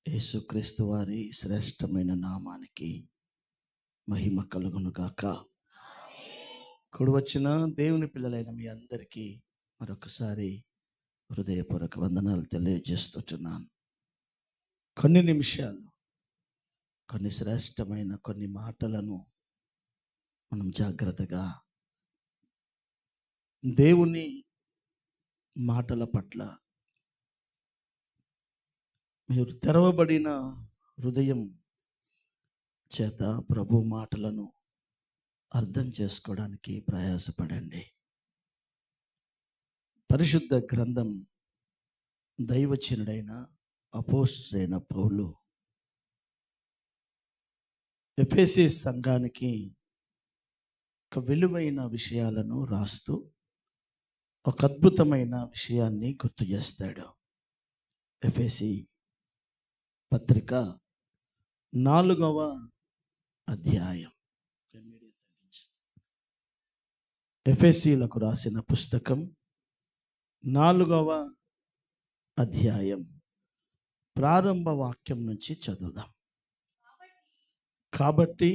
యేసుక్రీస్తు వారి శ్రేష్టమైన నామానికి మహిమ కలుగును గాక. కూడి వచ్చిన దేవుని పిల్లలైన మీ అందరికీ మరొకసారి హృదయపూర్వక వందనాలు తెలియజేస్తున్నాను. కొన్ని నిమిషాలు కొన్ని శ్రేష్టమైన కొన్ని మాటలను మనం జాగ్రత్తగా దేవుని మాటల పట్ల మీరు తెరవబడిన హృదయం చేత ప్రభు మాటలను అర్థం చేసుకోవడానికి ప్రయాసపడండి. పరిశుద్ధ గ్రంథం దైవచనుడైన అపోస్తలుడైన పౌలు ఎఫెసీ సంఘానికి ఒక విలువైన విషయాలను రాస్తూ ఒక అద్భుతమైన విషయాన్ని గుర్తు చేస్తాడు. ఎఫెసీ పత్రిక 4వ అధ్యాయం. ఎఫెసీలకు రాసిన పుస్తకం 4వ అధ్యాయం ప్రారంభ వాక్యం నుంచి చదువుదాం. కాబట్టి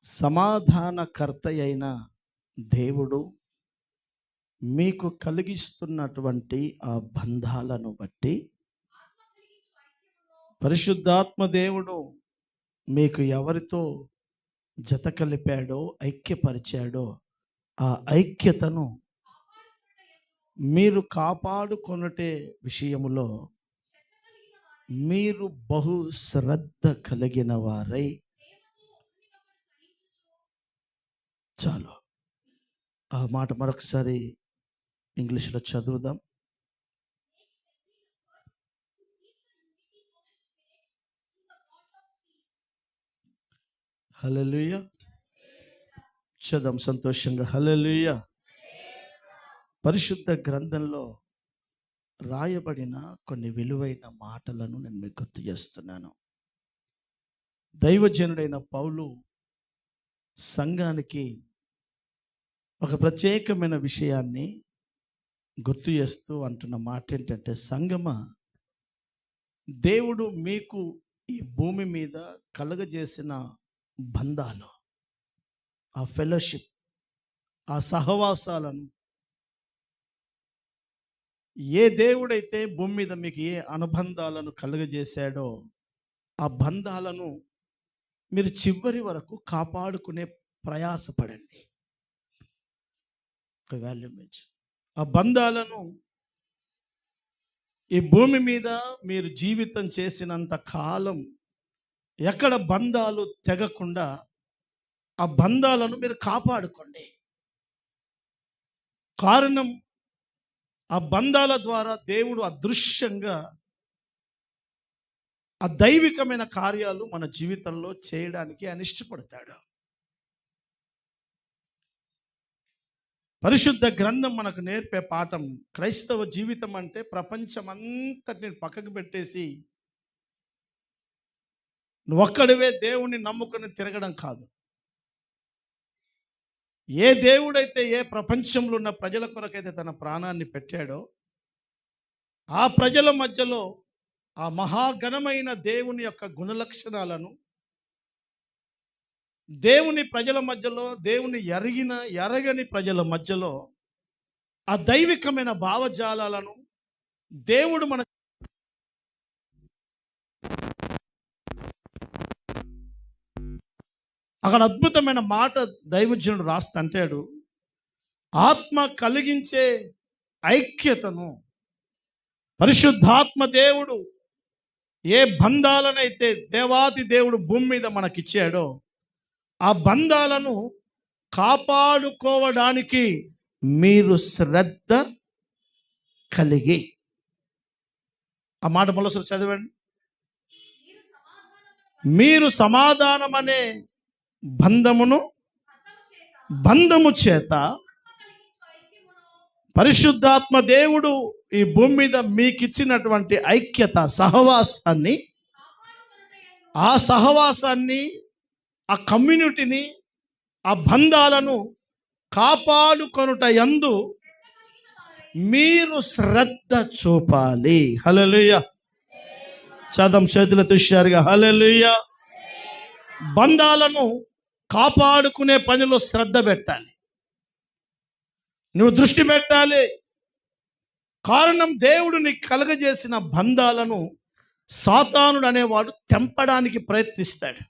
సమాధానకర్త అయిన దేవుడు మీకు కలిగిస్తున్నటువంటి ఆ బంధాలను బట్టి పరిశుద్ధాత్మ దేవుడు మీకు ఎవరితో జత కలిపాడో ఐక్యపరిచాడో ఆ ఐక్యతను మీరు కాపాడుకొనుటే విషయములో మీరు బహు శ్రద్ధ కలిగిన వారై. చాలు, ఆ మాట మరొకసారి ఇంగ్లీష్లో చదువుదాం. హల్లెలూయా. చదవం సంతోషంగా, హల్లెలూయా. పరిశుద్ధ గ్రంథంలో రాయబడిన కొన్ని విలువైన మాటలను నేను మీకు గుర్తు చేస్తున్నాను. దైవజనుడైన పౌలు సంఘానికి ఒక ప్రత్యేకమైన విషయాన్ని గుర్తు చేస్తూ అంటున్న మాట ఏంటంటే, సంగమా, దేవుడు మీకు ఈ భూమి మీద కలుగజేసిన బంధాలు, ఆ ఫెలోషిప్, ఆ సహవాసాలను, ఏ దేవుడైతే భూమి మీద మీకు ఏ అనుబంధాలను కలుగజేశాడో ఆ బంధాలను మీరు చివరి వరకు కాపాడుకునే ప్రయాసపడండి. ఒక వాల్యూ మెచ్ ఆ బంధాలను ఈ భూమి మీద మీరు జీవితం చేసినంత కాలం ఎక్కడ బంధాలు తెగకుండా ఆ బంధాలను మీరు కాపాడుకోండి. కారణం, ఆ బంధాల ద్వారా దేవుడు అదృశ్యంగా ఆ దైవికమైన కార్యాలు మన జీవితంలో చేయడానికి ఆయన ఇష్టపడతాడు. పరిశుద్ధ గ్రంథం మనకు నేర్పే పాఠం, క్రైస్తవ జీవితం అంటే ప్రపంచం అంతటిని పక్కకు పెట్టేసి నువ్వు ఒక్కడివే దేవుణ్ణి నమ్ముకుని తిరగడం కాదు. ఏ దేవుడైతే ఏ ప్రపంచంలో ఉన్న ప్రజల కొరకైతే తన ప్రాణాన్ని పెట్టాడో ఆ ప్రజల మధ్యలో ఆ మహాఘనమైన దేవుని యొక్క గుణలక్షణాలను, దేవుని ప్రజల మధ్యలో, దేవుని ఎరగని ప్రజల మధ్యలో ఆ దైవికమైన భావజాలాలను దేవుడు మన అక్కడ అద్భుతమైన మాట దైవజనుడు రాస్తంటాడు. ఆత్మ కలిగించే ఐక్యతను పరిశుద్ధాత్మ దేవుడు ఏ బంధాలనైతే దేవాది దేవుడు భూమి మీద మనకిచ్చాడో ఆ బంధాలను కాపాడుకోవడానికి మీరు శ్రద్ధ కలిగి. ఆ మాట మొదలు చదవండి. మీరు సమాధానం అనే బంధము చేత పరిశుద్ధాత్మ దేవుడు ఈ భూమి మీద మీకు ఇచ్చినటువంటి ఐక్యత, సహవాసాన్ని, ఆ కమ్యూనిటీని, ఆ బంధాలను కాపాడుకొనుట యందు మీరు శ్రద్ధ చూపాలి. హల్లెలూయా. చదం చేతుల తుష్యారుగా హల్లెలూయా. బంధాలను కాపాడుకునే పనిలో శ్రద్ధ పెట్టాలి, నువ్వు దృష్టి పెట్టాలి. కారణం దేవుడు నీకు కలగజేసిన బంధాలను సాతానుడు అనేవాడు తెంపడానికి ప్రయత్నిస్తాడు.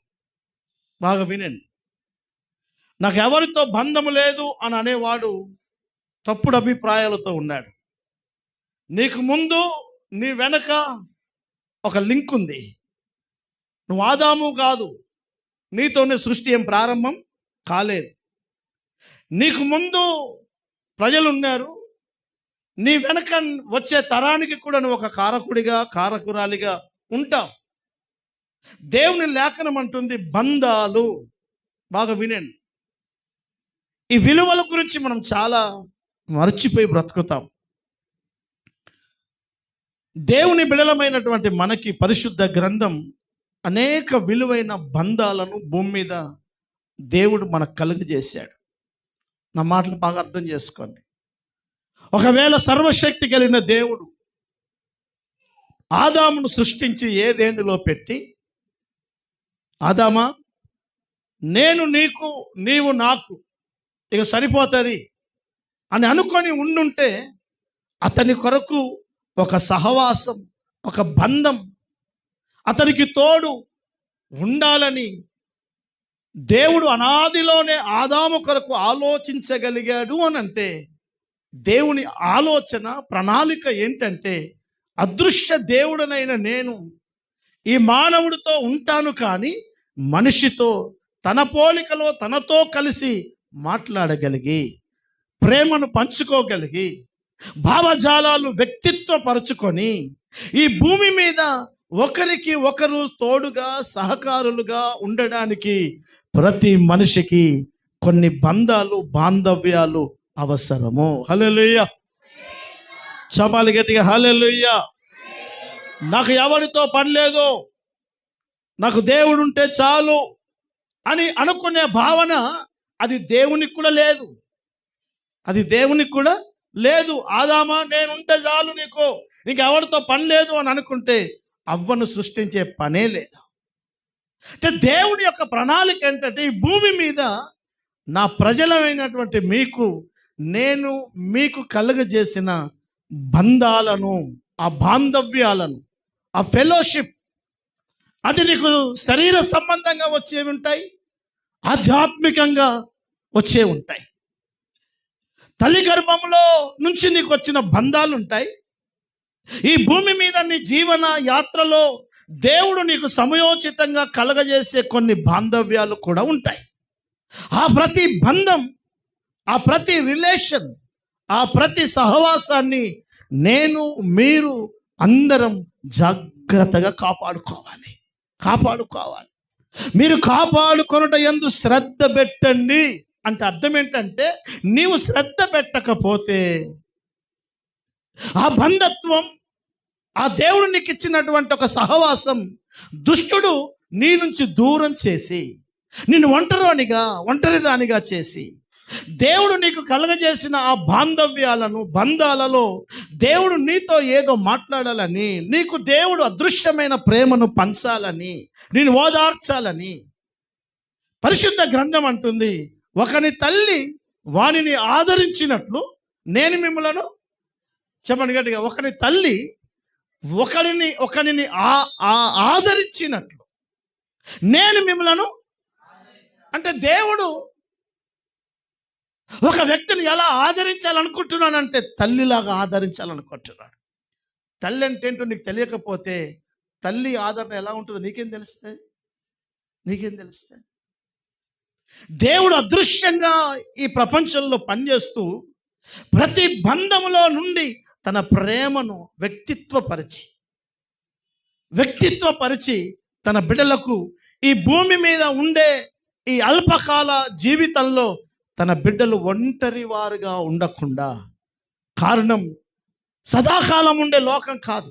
బాగా వినండి, నాకు ఎవరితో బంధం లేదు అని అనేవాడు తప్పుడు అభిప్రాయాలతో ఉన్నాడు. నీకు ముందు నీ వెనక ఒక లింక్ ఉంది. నువ్వు ఆదాము కాదు, నీతోనే సృష్టి ఏం ప్రారంభం కాలేదు. నీకు ముందు ప్రజలు ఉన్నారు, నీ వెనక వచ్చే తరానికి కూడా నువ్వు ఒక కారకుడిగా కారకురాలిగా ఉంటావు. దేవుని లేఖనం అంటుంది బంధాలు. బాగా వినండి, ఈ విలువల గురించి మనం చాలా మర్చిపోయి బ్రతుకుతాం. దేవుని బిడలమైనటువంటి మనకి పరిశుద్ధ గ్రంథం అనేక విలువైన బంధాలను భూమి మీద దేవుడు మనకు కలుగజేశాడు. నా మాటలు బాగా అర్థం చేసుకోండి. ఒకవేళ సర్వశక్తి కలిగిన దేవుడు ఆదామును సృష్టించి ఏదేందులో పెట్టి, ఆదామా నేను నీకు నీవు నాకు ఇక సరిపోతుంది అని అనుకొని ఉండుంటే అతని కొరకు ఒక సహవాసం, ఒక బంధం అతనికి తోడు ఉండాలని దేవుడు అనాదిలోనే ఆదాము కొరకు ఆలోచించగలిగాడు అని అంటే, దేవుని ఆలోచన ప్రణాళిక ఏంటంటే, అదృశ్య దేవుడనైన నేను ఈ మానవుడితో ఉంటాను, కానీ మనిషితో తన పోలికలో తనతో కలిసి మాట్లాడగలిగి, ప్రేమను పంచుకోగలిగి, భావజాలాలు వ్యక్తిత్వపరుచుకొని ఈ భూమి మీద ఒకరికి ఒకరు తోడుగా సహకారులుగా ఉండడానికి ప్రతి మనిషికి కొన్ని బంధాలు బాంధవ్యాలు అవసరము. హల్లెలూయా. చెప్పాలి గట్టిగా హల్లెలూయా. నాకు ఎవరితో పని లేదు, నాకు దేవుడు ఉంటే చాలు అని అనుకునే భావన అది దేవునికి కూడా లేదు. అది దేవునికి కూడా లేదు. ఆదామా నేనుంటే చాలు, నీకు ఇంకెవరితో పని లేదు అని అనుకుంటే అవ్వను సృష్టించే పనే లేదు. అంటే దేవుడి యొక్క ప్రణాళిక ఏంటంటే, ఈ భూమి మీద నా ప్రజలమైనటువంటి మీకు నేను మీకు కలుగజేసిన బంధాలను, ఆ బాంధవ్యాలను, ఆ ఫెలోషిప్, అది నీకు శరీర సంబంధంగా వచ్చేవి ఉంటాయి, ఆధ్యాత్మికంగా వచ్చే ఉంటాయి. తల్లి గర్భంలో నుంచి నీకు వచ్చిన బంధాలు ఉంటాయి. ఈ భూమి మీద నీ జీవన యాత్రలో దేవుడు నీకు సమయోచితంగా కలగజేసే కొన్ని బాంధవ్యాలు కూడా ఉంటాయి. ఆ ప్రతి బంధం, ఆ ప్రతి రిలేషన్, ఆ ప్రతి సహవాసాన్ని నేను మీరు అందరం జాగ్రత్తగా కాపాడుకోవాలి. మీరు కాపాడుకొనుట యందు శ్రద్ధ పెట్టండి అంటే అర్థం ఏంటంటే, నీవు శ్రద్ధ పెట్టకపోతే ఆ బంధత్వం, ఆ దేవుడు నీకు ఇచ్చినటువంటి ఒక సహవాసం దుష్టుడు నీ నుంచి దూరం చేసి నిన్ను ఒంటరిదానిగా చేసి, దేవుడు నీకు కలగజేసిన ఆ బాంధవ్యాలను, బంధాలలో దేవుడు నీతో ఏదో మాట్లాడాలని, నీకు దేవుడు అదృశ్యమైన ప్రేమను పంచాలని, నేను ఓదార్చాలని పరిశుద్ధ గ్రంథం అంటుంది, ఒకని తల్లి వానిని ఆదరించినట్లు నేను మిమ్మలను, చెప్పండి గట్టిగా, ఒకని తల్లి ఒకరిని ఆదరించినట్లు నేను మిమ్మలను. అంటే దేవుడు ఒక వ్యక్తిని ఎలా ఆదరించాలనుకుంటున్నానంటే తల్లిలాగా ఆదరించాలనుకుంటున్నాడు. తల్లి అంటే ఏంటో నీకు తెలియకపోతే తల్లి ఆదరణ ఎలా ఉంటుందో నీకేం తెలుస్తే దేవుడు అదృశ్యంగా ఈ ప్రపంచంలో పనిచేస్తూ ప్రతి బంధములో నుండి తన ప్రేమను వ్యక్తిత్వపరిచి తన బిడ్డలకు ఈ భూమి మీద ఉండే ఈ అల్పకాల జీవితంలో తన బిడ్డలు ఒంటరి వారుగా ఉండకుండా, కారణం సదాకాలం ఉండే లోకం కాదు,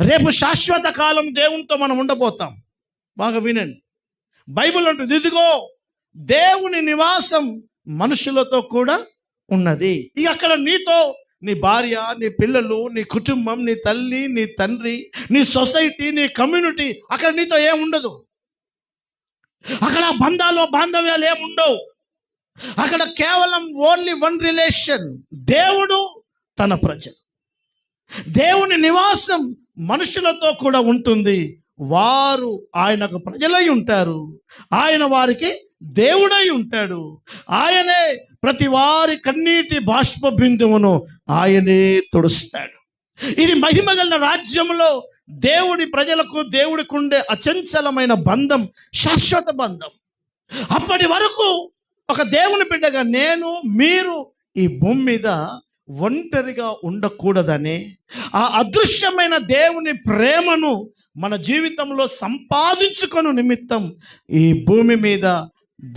రేపు శాశ్వత కాలం దేవునితో మనం ఉండబోతాం. బాగా వినండి, బైబిల్ అంటుంది, ఇదిగో దేవుని నివాసం మనుషులతో కూడా ఉన్నది. ఇక అక్కడ నీతో నీ భార్య, నీ పిల్లలు, నీ కుటుంబం, నీ తల్లి, నీ తండ్రి, నీ సొసైటీ, నీ కమ్యూనిటీ, అక్కడ నీతో ఏముండదు. అక్కడ బంధాలు బాంధవ్యాలు ఏముండవు. అక్కడ కేవలం ఓన్లీ వన్ రిలేషన్, దేవుడు తన ప్రజలు. దేవుని నివాసం మనుషులతో కూడా ఉంటుంది. వారు ఆయనకు ప్రజలై ఉంటారు, ఆయన వారికి దేవుడై ఉంటాడు. ఆయనే ప్రతి వారి కన్నీటి బాష్ప బిందువును ఆయనే తుడుస్తాడు. ఇది మహిమగల రాజ్యంలో దేవుడి ప్రజలకు దేవుడికి ఉండే అచంచలమైన బంధం, శాశ్వత బంధం. అప్పటి వరకు ఒక దేవుని బిడ్డగా నేను, మీరు ఈ భూమి మీద ఒంటరిగా ఉండకూడదని, ఆ అదృశ్యమైన దేవుని ప్రేమను మన జీవితంలో సంపాదించుకొను నిమిత్తం ఈ భూమి మీద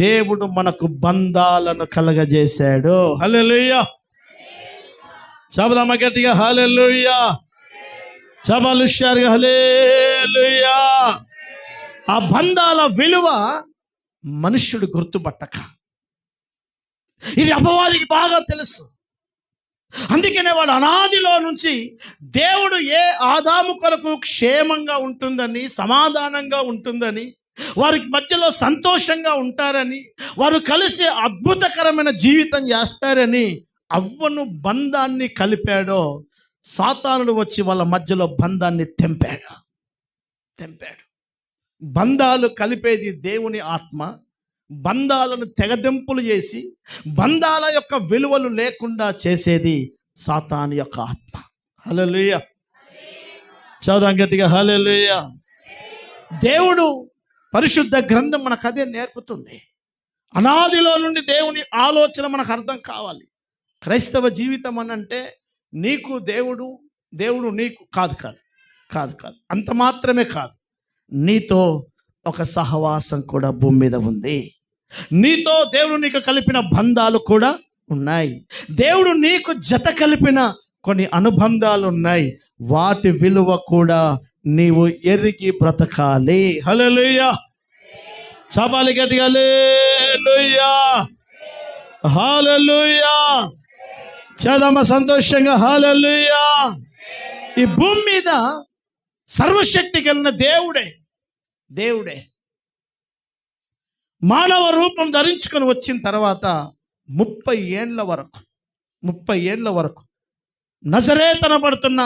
దేవుడు మనకు బంధాలను కలగజేశాడు. హల్లెలూయా. చెబుదామా గట్టిగా హల్లెలూయా. చబలు హుషారుగా హల్లెలూయా. ఆ బంధాల విలువ మనుష్యుడు గుర్తుపట్టక, ఇది అపవాదికి బాగా తెలుసు. అందుకనే వాడు అనాదిలో నుంచి దేవుడు ఏ ఆదాము కొరకు క్షేమంగా ఉంటుందని, సమాధానంగా ఉంటుందని, వారికి మధ్యలో సంతోషంగా ఉంటారని, వారు కలిసి అద్భుతకరమైన జీవితం చేస్తారని అవ్వను బంధాన్ని కలిపాడో, సాతానుడు వచ్చి వాళ్ళ మధ్యలో బంధాన్ని తెంపాడు. బంధాలు కలిపేది దేవుని ఆత్మ. బంధాలను తెగదెంపులు చేసి బంధాల యొక్క విలువలు లేకుండా చేసేది సాతాను యొక్క ఆత్మ. హల్లెలూయా. చదువు గట్టిగా హల్లెలూయా. దేవుడు పరిశుద్ధ గ్రంథం మనకు అదే నేర్పుతుంది. అనాదిలో నుండి దేవుని ఆలోచన మనకు అర్థం కావాలి. క్రైస్తవ జీవితం అని అంటే నీకు దేవుడు, దేవుడు నీకు కాదు కాదు కాదు కాదు అంత మాత్రమే కాదు. నీతో ఒక సహవాసం కూడా భూమి మీద ఉంది. నీతో దేవుడు నీకు కలిపిన బంధాలు కూడా ఉన్నాయి. దేవుడు నీకు జత కలిపిన కొన్ని అనుబంధాలు ఉన్నాయి. వాటి విలువ కూడా నీవు ఎరిగి బ్రతకాలి. హల్లెలూయా. చపాలి గట్టిగా హల్లెలూయా. హల్లెలూయా. చదమ సంతోషంగా హల్లెలూయా. ఈ భూమి మీద సర్వశక్తి కలిగిన దేవుడే మానవ రూపం ధరించుకొని వచ్చిన తర్వాత 30 ఏళ్ల వరకు నజరేతనబడుతున్న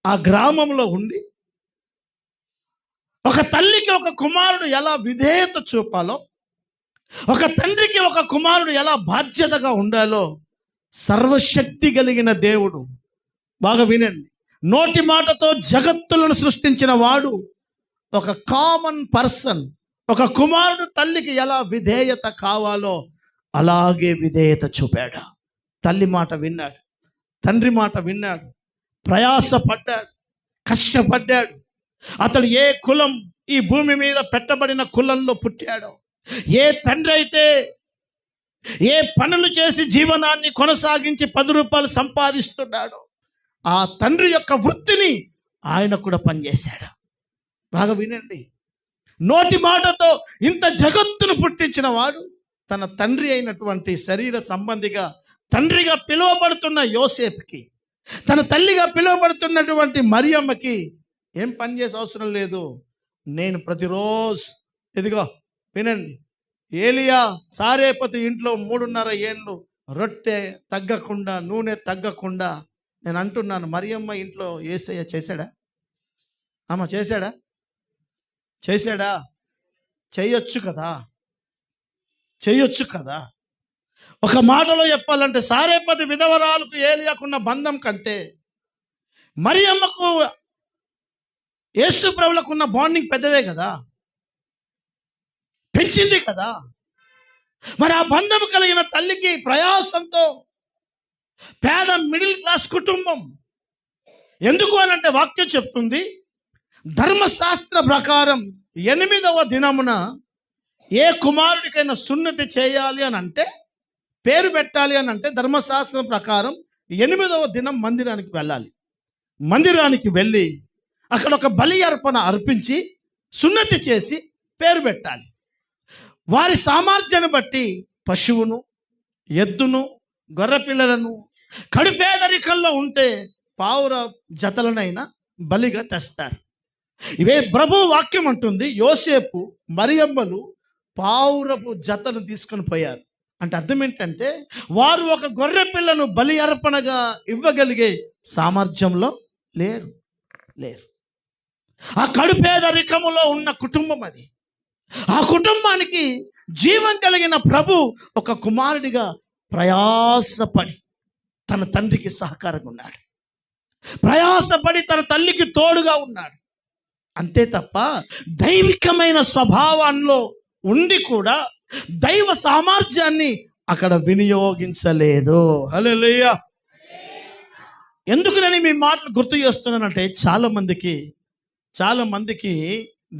ఆ గ్రామంలో ఉండి, ఒక తల్లికి ఒక కుమారుడు ఎలా విధేయత చూపాలో, ఒక తండ్రికి ఒక కుమారుడు ఎలా బాధ్యతగా ఉండాలో సర్వశక్తి కలిగిన దేవుడు, బాగా వినండి, నోటి మాటతో జగత్తులను సృష్టించిన వాడు ఒక కామన్ పర్సన్, ఒక కుమారుడు తల్లికి ఎలా విధేయత కావాలో అలాగే విధేయత చూపాడు. తల్లి మాట విన్నాడు, తండ్రి మాట విన్నాడు, ప్రయాసపడ్డాడు, కష్టపడ్డాడు. అతడు ఏ కులం, ఈ భూమి మీద పెట్టబడిన కులంలో పుట్టాడో, ఏ తండ్రి అయితే ఏ పనులు చేసి జీవనాన్ని కొనసాగించి 10 రూపాయలు సంపాదిస్తున్నాడో ఆ తండ్రి యొక్క వృత్తిని ఆయన కూడా పనిచేశాడు. బాగా వినండి, నోటి మాటతో ఇంత జగత్తును పుట్టించిన వాడు తన తండ్రి అయినటువంటి శరీర సంబంధిగా తండ్రిగా పిలువబడుతున్న యోసేపుకి, తన తల్లిగా పిలువబడుతున్నటువంటి మరియమ్మకి ఏం పని చేసే అవసరం లేదు. నేను ప్రతిరోజు, ఇదిగో వినండి, ఏలియా సారేపతి ఇంట్లో 3.5 ఏళ్ళు రొట్టె తగ్గకుండా, నూనె తగ్గకుండా, నేను అంటున్నాను, మరియమ్మ ఇంట్లో యేసయ్య చేశాడా? అమ్మ చేశాడా? చేయొచ్చు కదా. ఒక మాటలో చెప్పాలంటే సారేపతి విధవరాలకు ఏలియాకున్న బంధం కంటే మరియమ్మకు యేసు ప్రభువులకున్న బాండింగ్ పెద్దదే కదా, పెంచింది కదా. మరి ఆ బంధం కలిగిన తల్లికి ప్రయాసంతో పేద మిడిల్ క్లాస్ కుటుంబం. ఎందుకు అనంటే వాక్యం చెప్తుంది, ధర్మశాస్త్ర ప్రకారం 8వ దినమున ఏ కుమారుడికైనా సున్నతి చేయాలి అని అంటే, పేరు పెట్టాలి అని అంటే ధర్మశాస్త్రం ప్రకారం 8వ దినం మందిరానికి వెళ్ళాలి. మందిరానికి వెళ్ళి అక్కడ ఒక బలి అర్పణ అర్పించి సున్నతి చేసి పేరు పెట్టాలి. వారి సామర్థ్యాన్ని బట్టి పశువును, ఎద్దును, గొర్రెపిల్లలను కడుపేదరికంలో ఉంటే పావుర జతలనైనా బలిగా తెస్తారు. ఇవే ప్రభు వాక్యం అంటుంది, యోసేపు మరియమ్మలు పావురపు జతను తీసుకొని పోయారు. అంటే అర్థం ఏంటంటే వారు ఒక గొర్రె పిల్లను బలి అర్పణగా ఇవ్వగలిగే సామర్థ్యంలో లేరు లేరు ఆ కడుపేదరికములో ఉన్న కుటుంబం అది. ఆ కుటుంబానికి జీవం కలిగిన ప్రభు ఒక కుమారుడిగా ప్రయాసపడి తన తండ్రికి సహకారంగా ఉన్నాడు. ప్రయాసపడి తన తల్లికి తోడుగా ఉన్నాడు. అంతే తప్ప దైవికమైన స్వభావంలో ఉండి కూడా దైవ సామర్థ్యాన్ని అక్కడ వినియోగించలేదు. హల్లెలూయా. ఎందుకు నేను మీ మాటలు గుర్తు చేస్తున్నానంటే చాలా మందికి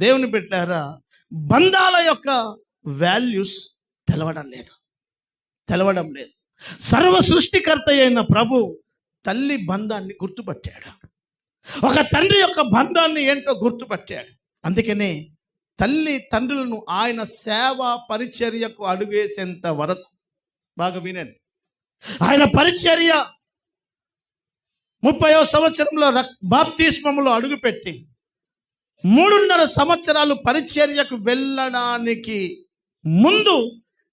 దేవుని పెట్టారా బంధాల యొక్క వాల్యూస్ తెలవడం లేదు. సర్వ సృష్టికర్త అయిన ప్రభు తల్లి బంధాన్ని గుర్తుపట్టాడు. ఒక తండ్రి యొక్క బంధాన్ని ఏంటో గుర్తుపట్టాడు. అందుకనే తల్లి తండ్రులను ఆయన సేవ పరిచర్యకు అడుగేసేంత వరకు, బాగా వినండి, ఆయన పరిచర్య 30వ సంవత్సరంలో బాప్తిస్మములో అడుగుపెట్టి 3.5 సంవత్సరాలు పరిచర్యకు వెళ్ళడానికి ముందు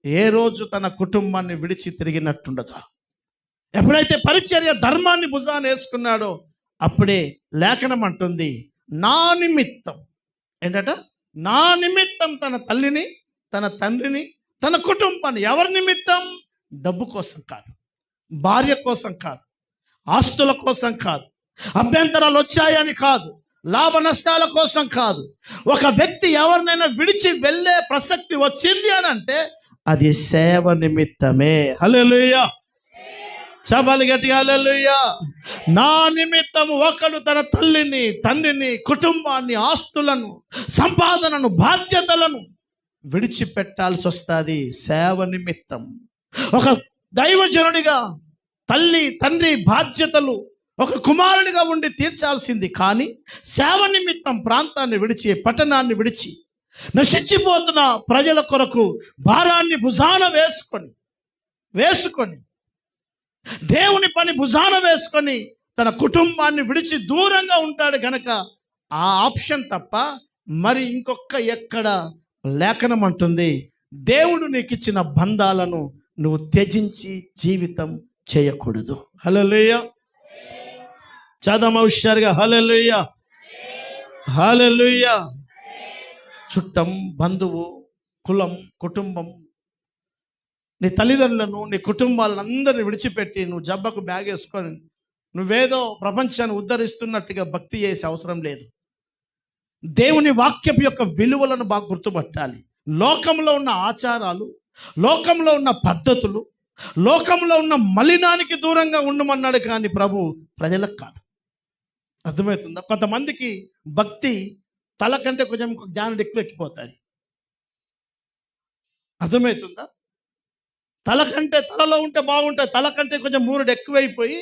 ఏ రోజు తన కుటుంబాన్ని విడిచి తిరిగినట్టుండదా. ఎప్పుడైతే పరిచర్య ధర్మాన్ని భుజాన వేసుకున్నాడో అప్పుడే లేఖనం అంటుంది, నా నిమిత్తం ఏంటట, నా నిమిత్తం తన తల్లిని, తన తండ్రిని, తన కుటుంబాన్ని, ఎవరి నిమిత్తం? డబ్బు కోసం కాదు, భార్య కోసం కాదు, ఆస్తుల కోసం కాదు, అభ్యంతరాలు వచ్చాయని కాదు, లాభ నష్టాల కోసం కాదు. ఒక వ్యక్తి ఎవరినైనా విడిచి వెళ్ళే ప్రసక్తి వచ్చింది అని అంటే అది సేవ నిమిత్తమే. హల్లెలూయా. చపాలి గట్టిగా హల్లెలూయా. నా నిమిత్తం ఒకడు తన తల్లిని, తండ్రిని, కుటుంబాన్ని, ఆస్తులను, సంపాదనను, బాధ్యతలను విడిచిపెట్టాల్సి వస్తుంది సేవ నిమిత్తం. ఒక దైవజనుడిగా తల్లి, తండ్రి బాధ్యతలు ఒక కుమారుడిగా ఉండి తీర్చాల్సింది. కానీ సేవ నిమిత్తం ప్రాంతాన్ని విడిచి, పట్టణాన్ని విడిచి, నశించిపోతున్న ప్రజల కొరకు భారాన్ని భుజాన వేసుకొని దేవుని పని భుజాన వేసుకొని తన కుటుంబాన్ని విడిచి దూరంగా ఉంటాడు గనక ఆ ఆప్షన్ తప్ప మరి ఇంకొక ఎక్కడ లేఖనం అంటుంది, దేవుడు నీకు ఇచ్చిన బంధాలను నువ్వు త్యజించి జీవితం చేయకూడదు. హల్లెలూయా. చదమ హుషారుగా హల్లెలూయా. హల్లెలూయా. చుట్టం, బంధువు, కులం, కుటుంబం, నీ తల్లిదండ్రులను, నీ కుటుంబాలను అందరిని విడిచిపెట్టి నువ్వు జబ్బకు బ్యాగ్ వేసుకొని నువ్వేదో ప్రపంచాన్ని ఉద్ధరిస్తున్నట్టుగా భక్తి చేసే అవసరం లేదు. దేవుని వాక్యపు యొక్క విలువలను బాగా గుర్తుపట్టాలి. లోకంలో ఉన్న ఆచారాలు, లోకంలో ఉన్న పద్ధతులు, లోకంలో ఉన్న మలినానికి దూరంగా ఉండమన్నాడు కానీ ప్రభు ప్రజలకు కాదు. అర్థమవుతుందా? కొంతమందికి భక్తి తల కంటే కొంచెం జ్ఞానం ఎక్కిపోతుంది. అర్థమవుతుందా? తల కంటే తలలో ఉంటే బాగుంటుంది, తల కంటే కొంచెం మూరుడు ఎక్కువైపోయి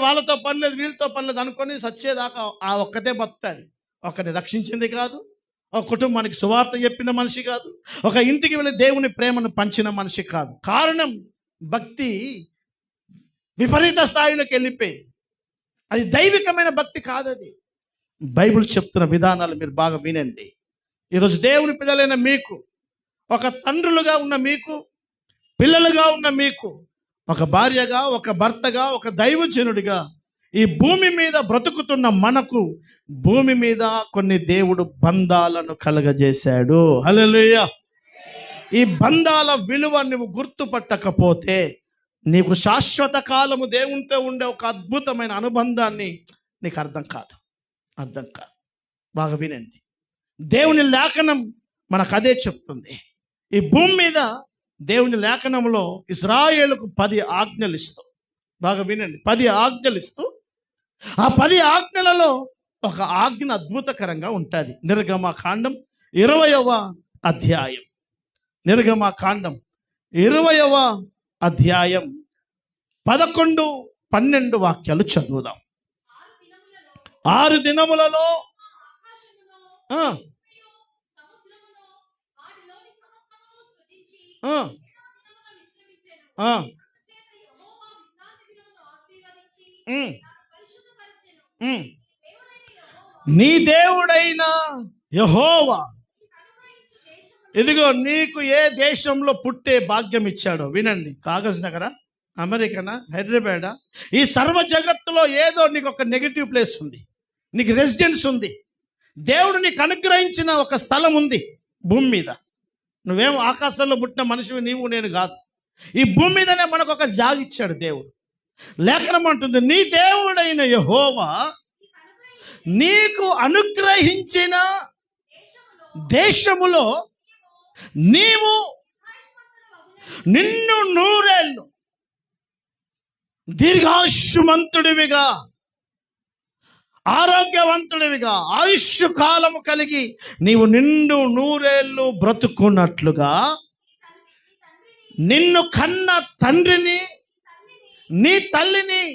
వాళ్ళతో పని లేదు, వీళ్ళతో పని లేదు అనుకొని సచ్చేదాకా ఆ ఒక్కతే బతుకుతుంది. ఒకరిని రక్షించింది కాదు, ఒక కుటుంబానికి సువార్త చెప్పిన మనిషి కాదు, ఒక ఇంటికి వెళ్ళి దేవుని ప్రేమను పంచిన మనిషి కాదు. కారణం భక్తి విపరీత స్థాయిలోకి వెళ్ళిపోయింది. అది దైవికమైన భక్తి కాదు. అది బైబిల్ చెప్తున్న విధానాలు మీరు బాగా వినండి. ఈరోజు దేవుని పిల్లలైన మీకు, ఒక తండ్రులుగా ఉన్న మీకు, పిల్లలుగా ఉన్న మీకు, ఒక భార్యగా, ఒక భర్తగా, ఒక దైవజనుడిగా ఈ భూమి మీద బ్రతుకుతున్న మనకు భూమి మీద కొన్ని దేవుడు బంధాలను కలగజేశాడు. హల్లెలూయా. ఈ బంధాల విలువ నువ్వు గుర్తుపట్టకపోతే నీకు శాశ్వత కాలము దేవునితో ఉండే ఒక అద్భుతమైన అనుబంధాన్ని నీకు అర్థం కాదు. బాగా వినండి. దేవుని లేఖనం మనకు అదే చెప్తుంది. ఈ భూమి మీద దేవుని లేఖనంలో ఇశ్రాయేలుకు 10 ఆజ్ఞలు ఇస్తూ, బాగా వినండి, 10 ఆజ్ఞలు ఇస్తూ, ఆ 10 ఆజ్ఞలలో ఒక ఆజ్ఞ అద్భుతకరంగా ఉంటుంది. నిర్గమకాండం 20వ అధ్యాయం, నిర్గమకాండం 20వ అధ్యాయం 11, 12 వాక్యాలు చదువుదాం. 6 దినములలో ఉమ్, ఉమ్. నీ దేవుడైన యెహోవా ఇదిగో నీకు ఏ దేశంలో పుట్టే భాగ్యం ఇచ్చాడో వినండి. కాగజ్ నగరా, అమెరికనా, హైదరాబాదా, ఈ సర్వ జగత్తులో ఏదో నీకు ఒక నెగిటివ్ ప్లేస్ ఉంది, నీకు రెసిడెన్స్ ఉంది. దేవుడు నీకు అనుగ్రహించిన ఒక స్థలం ఉంది భూమి మీద. నువ్వేం ఆకాశంలో పుట్టిన మనిషివి నీవు నేను కాదు. ఈ భూమి మీదనే మనకు ఒక జాగ ఇచ్చాడు దేవుడు. లేఖనం అంటుంది, నీ దేవుడైన యెహోవా నీకు అనుగ్రహించిన దేశములో నీవు నిన్ను నూరేళ్ళు దీర్ఘాయుష్మంతుడివిగా, ఆరోగ్యవంతుడివిగా, ఆయుష్ కాలము కలిగి నీవు నిండు నూరేళ్ళు బ్రతుకున్నట్లుగా నిన్ను కన్న తండ్రిని, నీ తల్లిని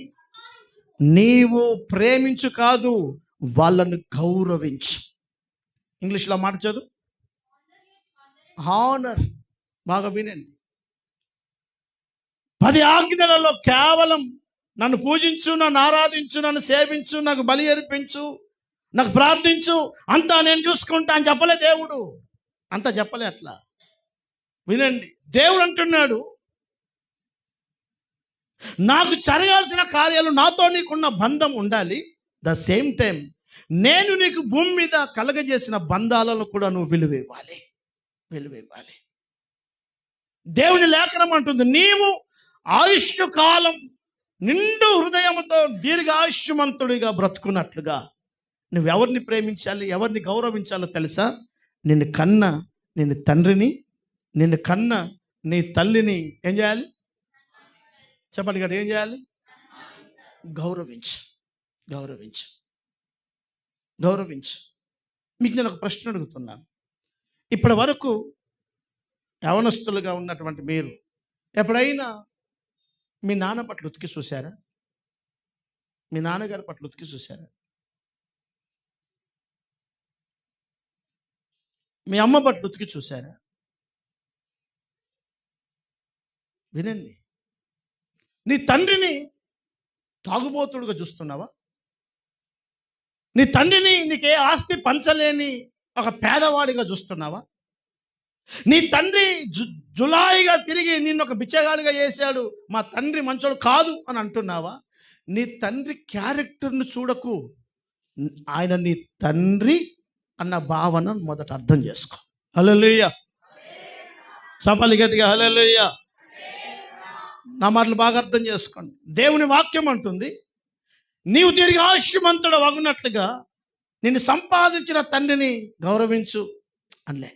నీవు ప్రేమించు కాదు, వాళ్ళను గౌరవించు. ఇంగ్లీష్లో మాట చదువు, హానర్. బాగా వినండి. 10 ఆజ్ఞలలో కేవలం నన్ను పూజించు, నన్ను ఆరాధించు, నన్ను సేవించు, నాకు బలి అర్పించు, నాకు ప్రార్థించు, అంతా నేను చూసుకుంటా అని చెప్పలే దేవుడు. అంతా చెప్పలే అట్లా. వినండి, దేవుడు అంటున్నాడు, నాకు జరగాల్సిన కార్యాలు, నాతో నీకున్న బంధం ఉండాలి. ద సేమ్ టైం నేను నీకు భూమి మీద కలగజేసిన బంధాలను కూడా నువ్వు విలువివ్వాలి. దేవుని లేఖనం అంటుంది, నీవు ఆయుష్ కాలం నిండు హృదయంతో దీర్ఘాయుష్మంతుడిగా బ్రతుకున్నట్లుగా నువ్వెవరిని ప్రేమించాలి, ఎవరిని గౌరవించాలో తెలుసా? నిన్ను కన్న నిన్ను తండ్రిని, నిన్ను కన్న నీ తల్లిని ఏం చేయాలి? చెప్పండి కదా, ఏం చేయాలి? గౌరవించు. మీకు నేను ఒక ప్రశ్న అడుగుతున్నాను. ఇప్పటి వరకు యవనస్తులుగా ఉన్నటువంటి మీరు ఎప్పుడైనా మీ నాన్న పట్ల ఉతికి చూశారా? మీ నాన్నగారి పట్ల ఉతికి చూశారా? మీ అమ్మ పట్ల ఉతికి చూశారా? వినండి, నీ తండ్రిని తాగుబోతుడుగా చూస్తున్నావా? నీ తండ్రిని నీకే ఆస్తి పంచలేని ఒక పేదవాడిగా చూస్తున్నావా? నీ తండ్రి జులాయిగా తిరిగి నిన్ను ఒక బిచ్చగాడిగా చేశాడు, మా తండ్రి మంచోడు కాదు అని అంటున్నావా? నీ తండ్రి క్యారెక్టర్ను చూడకు, ఆయన నీ తండ్రి అన్న భావన మొదట అర్థం చేసుకో. హల్లెలూయా. చపాలి గట్టిగా హల్లెలూయా. నా మాటలు బాగా అర్థం చేసుకోండి. దేవుని వాక్యం అంటుంది, నీవు దీర్ఘాయుష్మంతుడు అగునట్లుగా నిన్ను సంపాదించిన తండ్రిని గౌరవించు అనలే.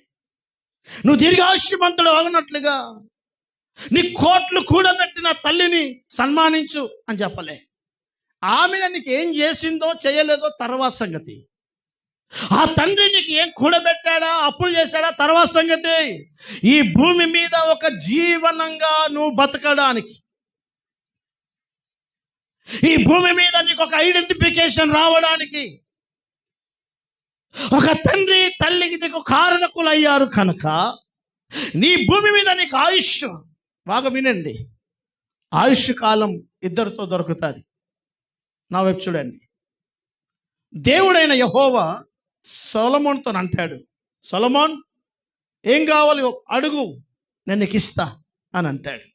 నువ్వు దీర్ఘాయుష్మంతుడు అగునట్లుగా నీ కోట్లు కూడబెట్టిన తల్లిని సన్మానించు అని చెప్పలే. ఆమెను నీకు ఏం చేసిందో చేయలేదో తర్వాత సంగతి. ఆ తండ్రి నీకు ఏం కూడబెట్టాడా, అప్పులు చేశాడా, తర్వాత సంగతి. ఈ భూమి మీద ఒక జీవనంగా నువ్వు బతకడానికి, ఈ భూమి మీద నీకు ఒక ఐడెంటిఫికేషన్ రావడానికి ఒక తండ్రి తల్లికి నీకు కారణకులు అయ్యారు కనుక నీ భూమి మీద నీకు ఆయుష్, బాగా వినండి, ఆయుష్ కాలం ఇద్దరితో దొరుకుతుంది. నా వైపు చూడండి. దేవుడైన యెహోవా సొలొమోనుతో అంటాడు, సొలొమోన్ ఏం కావాలి అడుగు, నేను నీకు ఇస్తా అని అంటాడు.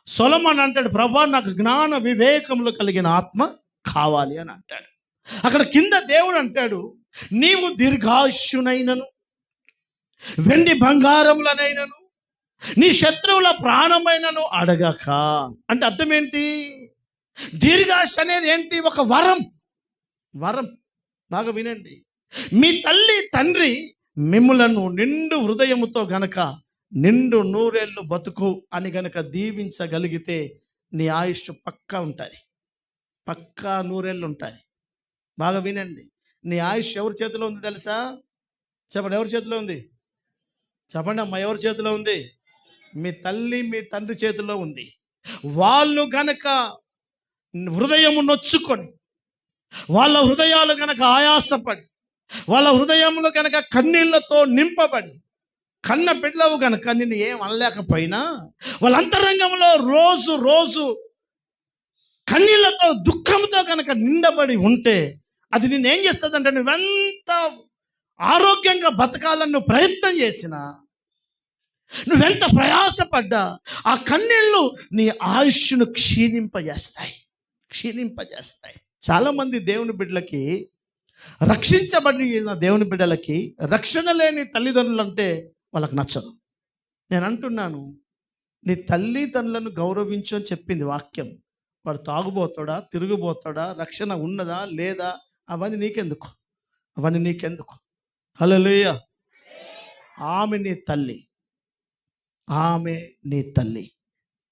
సొలొమోన్ అంటాడు, ప్రభా నాకు జ్ఞాన వివేకములు కలిగిన ఆత్మ కావాలి అని అంటాడు. అక్కడ కింద దేవుడు అంటాడు, నీవు దీర్ఘాయుష్యునైనను వెండి బంగారములనైనను నీ శత్రువుల ప్రాణమైనను అడగక. అంటే అర్థం ఏంటి? దీర్ఘాయుష్ అనేది ఏంటి? ఒక వరం. బాగా వినండి, మీ తల్లి తండ్రి మిమ్ములను నిండు హృదయముతో గనక నిండు నూరేళ్ళు బతుకు అని గనక దీవించగలిగితే నీ ఆయుష్ పక్కా ఉంటుంది, పక్కా నూరేళ్ళు ఉంటుంది. బాగా వినండి, నీ ఆయుష్ ఎవరి చేతిలో ఉంది తెలుసా? చెప్పండి, ఎవరి చేతిలో ఉంది? చెప్పండి అమ్మా, ఎవరి చేతిలో ఉంది? మీ తల్లి మీ తండ్రి చేతిలో ఉంది. వాళ్ళు గనక హృదయము నొచ్చుకొని, వాళ్ళ హృదయాలు గనక ఆయాసపడి, వాళ్ళ హృదయములు గనక కన్నీళ్లతో నింపబడి, కన్న బిడ్డలవు గనక నిన్ను ఏం అనలేకపోయినా వాళ్ళ అంతరంగంలో రోజు కన్నీళ్లతో దుఃఖంతో కనుక నిండబడి ఉంటే అది నేనేం చేస్తుందంటే, నువ్వెంత ఆరోగ్యంగా బతకాలని నువ్వు ప్రయత్నం చేసినా, నువ్వెంత ప్రయాసపడ్డా, ఆ కన్నీళ్ళు నీ ఆయుష్ను క్షీణింపజేస్తాయి. చాలామంది దేవుని బిడ్డలకి, రక్షించబడిన దేవుని బిడ్డలకి రక్షణ లేని తల్లిదండ్రులు అంటే వాళ్ళకి నచ్చదు. నేను అంటున్నాను, నీ తల్లిదండ్రులను గౌరవించు అని చెప్పింది వాక్యం. వాడు తాగుబోతాడా, తిరుగుబోతాడా, రక్షణ ఉన్నదా లేదా, అవన్నీ నీకెందుకు? హల్లెలూయా. ఆమె నీ తల్లి,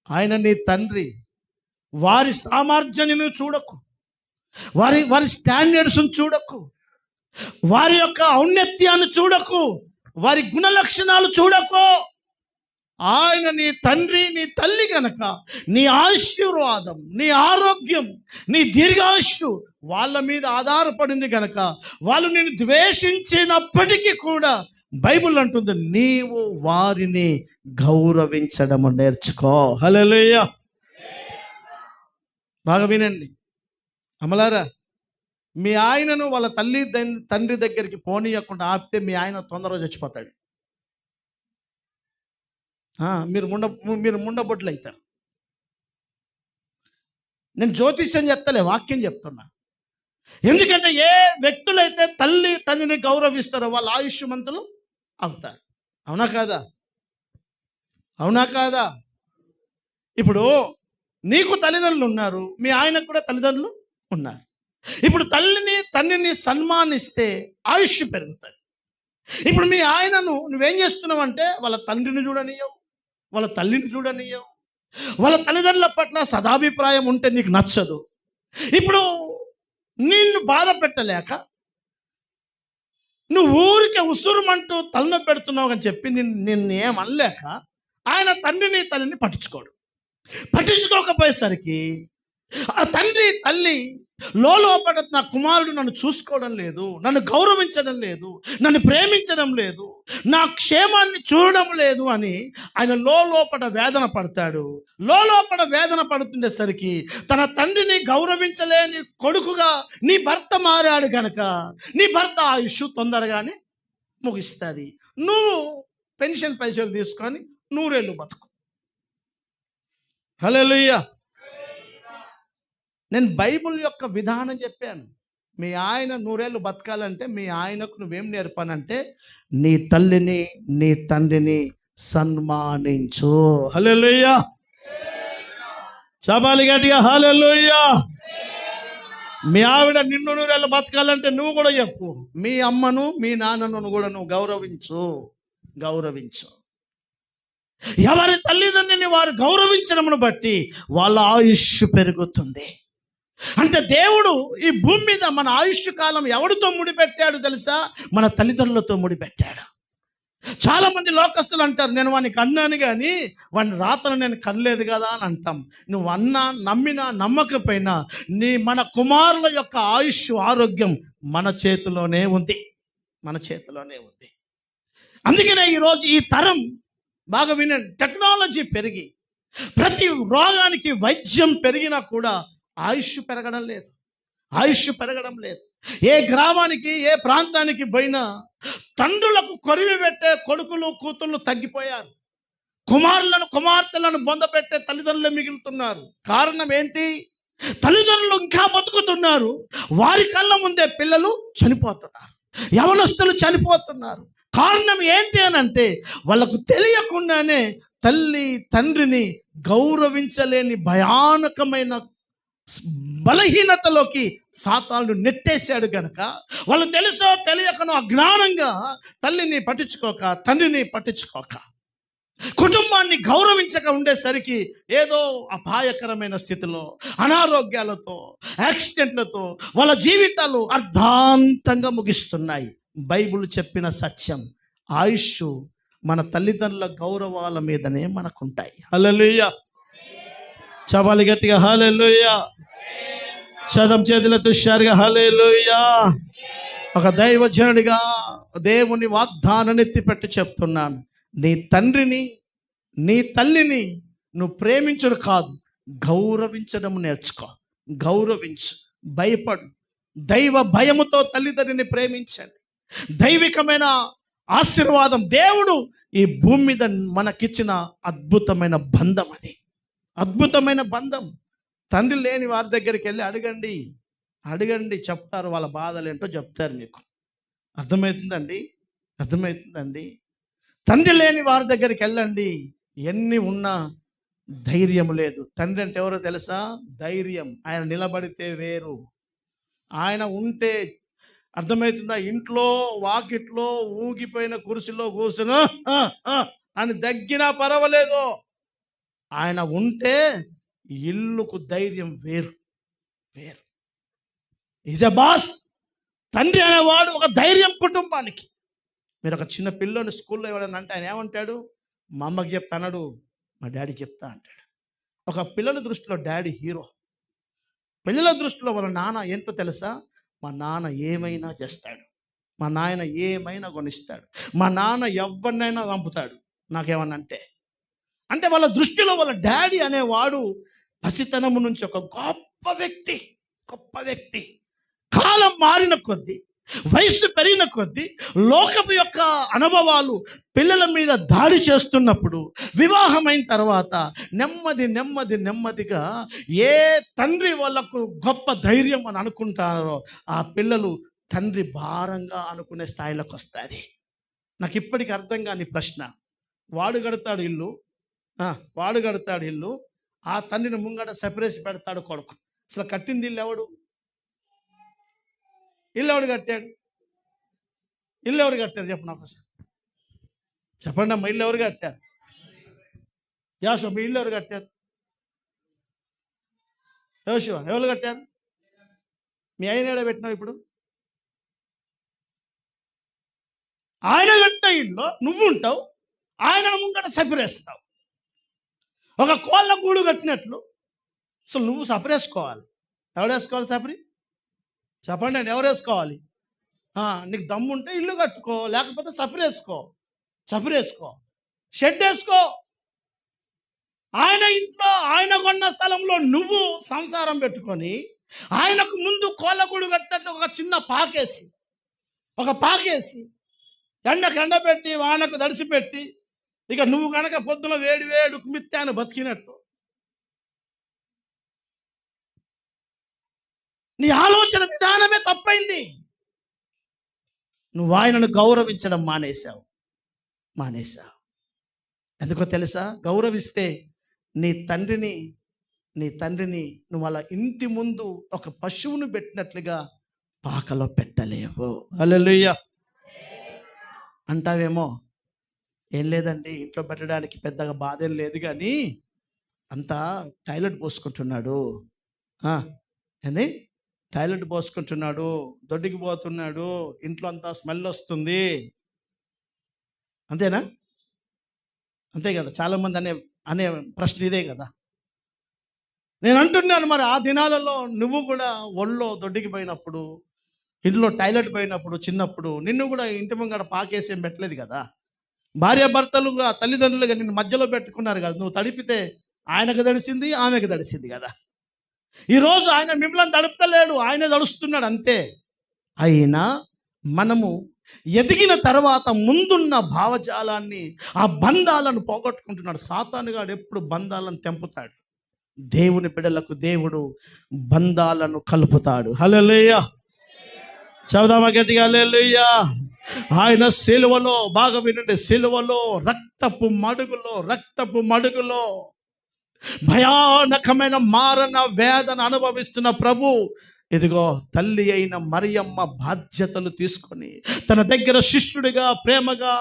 ఆయన నీ తండ్రి. వారి సామర్థ్యాన్ని నువ్వు చూడకు, వారి స్టాండర్డ్స్ని చూడకు, వారి యొక్క ఔన్నత్యాన్ని చూడకు, వారి గుణ లక్షణాలు చూడకు. ఆయన నీ తండ్రి, నీ తల్లి గనక నీ ఆశీర్వాదం, నీ ఆరోగ్యం, నీ దీర్ఘాయుష్షు వాళ్ళ మీద ఆధారపడింది గనక, వాళ్ళు నిన్ను ద్వేషించినప్పటికీ కూడా బైబిల్ అంటుంది, నీవు వారిని గౌరవించడం నేర్చుకో. హల్లెలూయా. బాగా వినండి అమలారా, మీ ఆయనను వాళ్ళ తండ్రి దగ్గరికి పోనీయకుండా ఆపితే మీ ఆయన తొందరగా చచ్చిపోతాడు. మీరు ముండబొడ్లు అవుతారు. నేను జ్యోతిష్యం చెప్తలే, వాక్యం చెప్తున్నా. ఎందుకంటే ఏ వ్యక్తులైతే తల్లి తండ్రిని గౌరవిస్తారో వాళ్ళ ఆయుష్మంతులు అవుతారు. అవునా కాదా? ఇప్పుడు నీకు తల్లిదండ్రులు ఉన్నారు, మీ ఆయనకు కూడా తల్లిదండ్రులు ఉన్నారు. ఇప్పుడు తండ్రిని సన్మానిస్తే ఆయుష్ పెరుగుతుంది. ఇప్పుడు మీ ఆయనను నువ్వేం చేస్తున్నావు అంటే, వాళ్ళ తండ్రిని చూడనియవు, వాళ్ళ తల్లిని చూడనియవు, వాళ్ళ తల్లిదండ్రుల పట్ల సదాభిప్రాయం ఉంటే నీకు నచ్చదు. ఇప్పుడు నిన్ను బాధ పెట్టలేక నువ్వు ఊరికే ఉసురుమంటూ తలనొప్పి పెడుతున్నావు అని చెప్పి నిన్ను ఏమనలేక ఆయన తండ్రిని తల్లిని పట్టించుకోకపోయేసరికి ఆ తల్లి లోపల నా కుమారుడు నన్ను చూసుకోవడం లేదు, నన్ను గౌరవించడం లేదు, నన్ను ప్రేమించడం లేదు, నా క్షేమాన్ని చూడడం లేదు అని ఆయన లోపల వేదన పడతాడు. లోపల వేదన పడుతుండేసరికి తన తండ్రిని గౌరవించలేని కొడుకుగా నీ భర్త మారాడు కనుక నీ భర్త ఆయుష్ తొందరగానే ముగిస్తుంది. నువ్వు పెన్షన్ పైసలు తీసుకొని 100 ఏళ్ళు బతుకు. హల్లెలూయా. నేను బైబిల్ యొక్క విధానం చెప్పాను. మీ ఆయన 100 ఏళ్ళు బతకాలంటే మీ ఆయనకు నువ్వేం నేర్పానంటే, నీ తల్లిని నీ తండ్రిని సన్మానించు. హల్లెలూయా. చపాలి గట్టిగా హల్లెలూయా. మీ ఆవిడ నిన్ను 100 ఏళ్ళు బతకాలంటే నువ్వు కూడా చెప్పు, మీ అమ్మను మీ నాన్నను కూడా నువ్వు గౌరవించు. ఎవరి తల్లిదండ్రుని వారు గౌరవించడమును బట్టి వాళ్ళ ఆయుష్ పెరుగుతుంది. అంటే దేవుడు ఈ భూమి మీద మన ఆయుష్ కాలం ఎవరితో ముడిపెట్టాడు తెలుసా? మన తల్లిదండ్రులతో ముడిపెట్టాడు. చాలామంది లోకస్తులు అంటారు, నేను వానికి అన్నాను కానీ వాని రాతను నేను కనలేదు కదా అని అంటాం. నువ్వు అన్నా, నమ్మినా, నమ్మకపోయినా మన కుమారుల యొక్క ఆయుష్, ఆరోగ్యం మన చేతిలోనే ఉంది. అందుకనే ఈరోజు ఈ తరం బాగా వినండి, టెక్నాలజీ పెరిగి ప్రతి రోగానికి వైద్యం పెరిగినా కూడా ఆయుష్ పెరగడం లేదు. ఏ గ్రామానికి, ఏ ప్రాంతానికి పోయినా తండ్రులకు కొరివి పెట్టే కొడుకులు, కూతుళ్ళు తగ్గిపోయారు. కుమార్తెలను బొందపెట్టే తల్లిదండ్రులు మిగులుతున్నారు. కారణం ఏంటి? తల్లిదండ్రులు ఇంకా బతుకుతున్నారు, వారి కళ్ళ ముందే పిల్లలు చనిపోతున్నారు, యవనస్తులు చనిపోతున్నారు. కారణం ఏంటి అని అంటే, వాళ్ళకు తెలియకుండానే తల్లి తండ్రిని గౌరవించలేని భయానకమైన బలహీనతలోకి సాతానుడు నెట్టేశాడు గనక, వాళ్ళు తెలుసో తెలియకనో అజ్ఞానంగా తల్లిని పట్టించుకోక, తండ్రిని పట్టించుకోక, కుటుంబాన్ని గౌరవించక ఉండేసరికి ఏదో అపాయకరమైన స్థితిలో, అనారోగ్యాలతో, యాక్సిడెంట్లతో వాళ్ళ జీవితాలు అర్ధాంతంగా ముగిస్తున్నాయి. బైబిల్ చెప్పిన సత్యం, ఆయుష్ మన తల్లిదండ్రుల గౌరవాల మీదనే మనకుంటాయి. హల్లెలూయా. చపాలి గట్టిగా హల్లెలూయా. చదం చేతులతో హుషారుగా హల్లెలూయా. ఒక దైవజనుడిగా దేవుని వాగ్దానాన్ని ఎత్తిపెట్టి చెప్తున్నాను, నీ తండ్రిని నీ తల్లిని నువ్వు ప్రేమించడం కాదు, గౌరవించడం నేర్చుకో. గౌరవించు, భయపడు. దైవ భయముతో తల్లిదండ్రిని ప్రేమించండి. దైవికమైన ఆశీర్వాదం దేవుడు ఈ భూమి మీద మనకిచ్చిన అద్భుతమైన బంధం. అది అద్భుతమైన బంధం. తండ్రి లేని వారి దగ్గరికి వెళ్ళి అడగండి, చెప్తారు. వాళ్ళ బాధలు ఏంటో చెప్తారు మీకు. అర్థమవుతుందండి. తండ్రి లేని వారి దగ్గరికి వెళ్ళండి. ఎన్ని ఉన్నా ధైర్యం లేదు. తండ్రి అంటే ఎవరో తెలుసా? ధైర్యం. ఆయన నిలబడితే వేరు. ఆయన ఉంటే అర్థమవుతుందా? ఇంట్లో వాకిట్లో ఊగిపోయిన కుర్చీలో కూర్చుని అని దగ్గినా పర్వాలేదు. ఆయన ఉంటే ఇల్లుకు ధైర్యం వేరు. Is a boss. తండ్రి అనేవాడు ఒక ధైర్యం కుటుంబానికి. మీరు ఒక చిన్న పిల్లని స్కూల్లో ఎవరైనా అంటే ఆయన ఏమంటాడు? మా అమ్మకి చెప్తా అన్నాడు, మా డాడీకి చెప్తా అంటాడు. ఒక పిల్లల దృష్టిలో డాడీ హీరో. పిల్లల దృష్టిలో వాళ్ళ నాన్న ఏంటో తెలుసా? మా నాన్న ఏమైనా చేస్తాడు, మా నాయన ఏమైనా కొనిస్తాడు, మా నాన్న ఎవరినైనా చంపుతాడు నాకేమన్నా అంటే వాళ్ళ దృష్టిలో వాళ్ళ డాడీ అనేవాడు పసితనము నుంచి ఒక గొప్ప వ్యక్తి. కాలం మారిన కొద్దీ, వయసు పెరిగిన కొద్దీ, లోకపు యొక్క అనుభవాలు పిల్లల మీద దాడి చేస్తున్నప్పుడు, వివాహమైన తర్వాత నెమ్మదిగా ఏ తండ్రి వాళ్ళకు గొప్ప ధైర్యం అని అనుకుంటారో ఆ పిల్లలు తండ్రి భారంగా అనుకునే స్థాయిలోకి వస్తుంది. నాకు ఇప్పటికీ అర్థం కాని ప్రశ్న. వాడు కడతాడు ఇల్లు, ఆ తండ్రిని ముంగట సెపరేసి పెడతాడు కొడుకు. అసలు కట్టింది ఇల్లు ఎవడు కట్టాడు? ఇల్లు ఎవరు కట్టారు చెప్పు నాకు అసలు. చెప్పండి అమ్మ, ఇల్లు ఎవరు కట్టారు? యాశో, మీ ఇల్లు ఎవరు కట్టారు? యోశివ, ఎవరు కట్టారు? మీ ఆయన ఏడ పెట్టినావు ఇప్పుడు? ఆయన కట్టిన ఇల్లు నువ్వు ఉంటావు, ఆయన ముంగట సపరేస్తావు. ఒక కోళ్ళ గూడు కట్టినట్లు అసలు నువ్వు సపరేసుకోవాలి. ఎవడు వేసుకోవాలి సపరి? చెప్పండి అండి, ఎవరు వేసుకోవాలి? నీకు దమ్ముంటే ఇల్లు కట్టుకో, లేకపోతే సపరేసుకో, షెడ్ వేసుకో. ఆయన ఇంట్లో ఆయన కొన్న స్థలంలో నువ్వు సంసారం పెట్టుకొని, ఆయనకు ముందు కోళ్ళగూడు కట్టినట్టు ఒక చిన్న పాకేసి ఎండకు ఎండబెట్టి వానకు దడిసిపెట్టి, ఇక నువ్వు కనుక పొద్దున వేడి మిత్తాను బతికినట్టు. నీ ఆలోచన విధానమే తప్పైంది. నువ్వు ఆయనను గౌరవించడం మానేశావు. ఎందుకో తెలుసా? గౌరవిస్తే నీ తండ్రిని నువ్వు అలా ఇంటి ముందు ఒక పశువును పెట్టినట్లుగా పాకలో పెట్టలేవు. హల్లెలూయా. అంటావేమో, ఏం లేదండి, ఇంట్లో పెట్టడానికి పెద్దగా బాధ ఏం లేదు, కానీ అంతా టాయిలెట్ పోసుకుంటున్నాడు, దొడ్డికి పోతున్నాడు, ఇంట్లో అంతా స్మెల్ వస్తుంది. అంతేనా? అంతే కదా. చాలామంది అనే ప్రశ్న ఇదే కదా. నేను అంటున్నాను, మరి ఆ దినాలలో నువ్వు కూడా ఒళ్ళో దొడ్డికి పోయినప్పుడు, ఇంట్లో టాయిలెట్ పోయినప్పుడు, చిన్నప్పుడు నిన్ను కూడా ఇంటి ముంగడ పాకేసి ఏం పెట్టలేదు కదా. భార్యాభర్తలుగా తల్లిదండ్రులుగా నిన్ను మధ్యలో పెట్టుకున్నారు కదా. నువ్వు తడిపితే ఆయనకు తడిసింది, ఆమెకు తడిసింది కదా. ఈరోజు ఆయన మిమ్మల్ని తడుపుతలేడు, ఆయన తడుస్తున్నాడు అంతే. అయినా మనము ఎదిగిన తర్వాత ముందున్న భావజాలాన్ని, ఆ బంధాలను పోగొట్టుకుంటున్నాడు. సాతానుగాడు ఎప్పుడు బంధాలను తెంపుతాడు. దేవుని బిడ్డలకు దేవుడు బంధాలను కలుపుతాడు. హల్లెలూయా. చదువుదామా గట్టిగా? హల్లెలూయా. ఆయన సిలువలో, బాగా వినండి, సిలువలో రక్తపు మడుగులో భయానకమైన మారణ వేదన అనుభవిస్తున్న ప్రభు, ఇదిగో తల్లి అయిన మరియమ్మ బాధ్యతలు తీసుకొని తన దగ్గర శిష్యుడిగా, ప్రేమగా,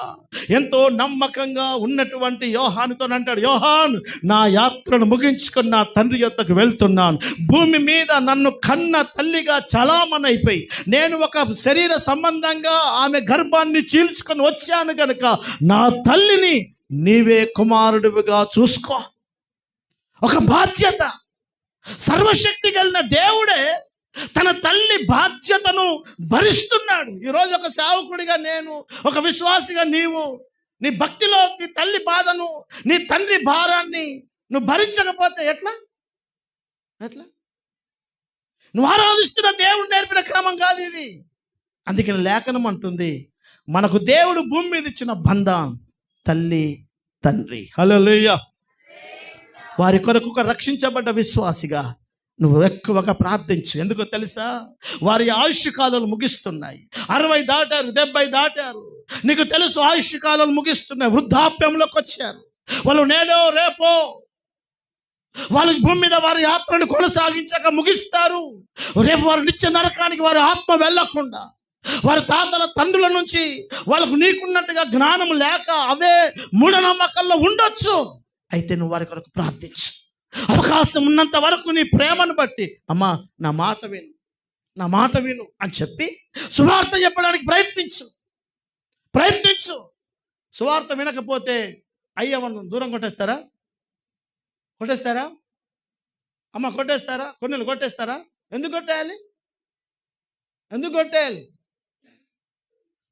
ఎంతో నమ్మకంగా ఉన్నటువంటి యోహానుతో అంటాడు, యోహాన్, నా యాత్రను ముగించుకొని నా తండ్రి యొద్దకు వెళ్తున్నాను. భూమి మీద నన్ను కన్న తల్లిగా చలామణైపోయి నేను ఒక శరీర సంబంధంగా ఆమె గర్భాన్ని చీల్చుకొని వచ్చాను కనుక నా తల్లిని నీవే కుమారుడివిగా చూసుకో. ఒక బాధ్యత. సర్వశక్తి కలిగిన దేవుడే తన తల్లి బాధ్యతను భరిస్తున్నాడు. ఈరోజు ఒక సేవకుడిగా నేను, ఒక విశ్వాసిగా నీవు, నీ భక్తిలో నీ తల్లి బాధను, నీ తండ్రి భారాన్ని నువ్వు భరించకపోతే ఎట్లా? నువ్వు ఆరాధిస్తున్న దేవుడు నేర్పిన క్రమం కాదు ఇది. అందుకని లేఖనం అంటుంది, మనకు దేవుడు భూమి మీద ఇచ్చిన బంధం తల్లి తండ్రి. హల్లెలూయా. వారి కొరకు ఒక రక్షించబడ్డ విశ్వాసిగా నువ్వు ఎక్కువగా ప్రార్థించు. ఎందుకో తెలుసా, వారి ఆయుష్ కాలాలు ముగిస్తున్నాయి. 60 దాటారు, 70 దాటారు. నీకు తెలుసు, ఆయుష్ కాలాలు ముగిస్తున్నాయి. వృద్ధాప్యంలోకి వచ్చారు వాళ్ళు. నేడో రేపో వాళ్ళు భూమి మీద వారి యాత్రను కొనసాగించక ముగిస్తారు. రేపు వారు నిత్య నరకానికి వారి ఆత్మ వెళ్ళకుండా, వారి తాతల తండ్రుల నుంచి వాళ్ళకు నీకున్నట్టుగా జ్ఞానం లేక అవే మూఢనమ్మకాల్లో ఉండొచ్చు. అయితే నువ్వు వారి కొరకు ప్రార్థించు. అవకాశం ఉన్నంత వరకు నీ ప్రేమను బట్టి, అమ్మా నా మాట విను, నా మాట విను అని చెప్పి సువార్త చెప్పడానికి ప్రయత్నించు. సువార్త వినకపోతే అయ్యవను దూరం కొట్టేస్తారా? అమ్మ కొట్టేస్తారా? కొన్నిళ్ళు కొట్టేస్తారా? ఎందుకు కొట్టేయాలి?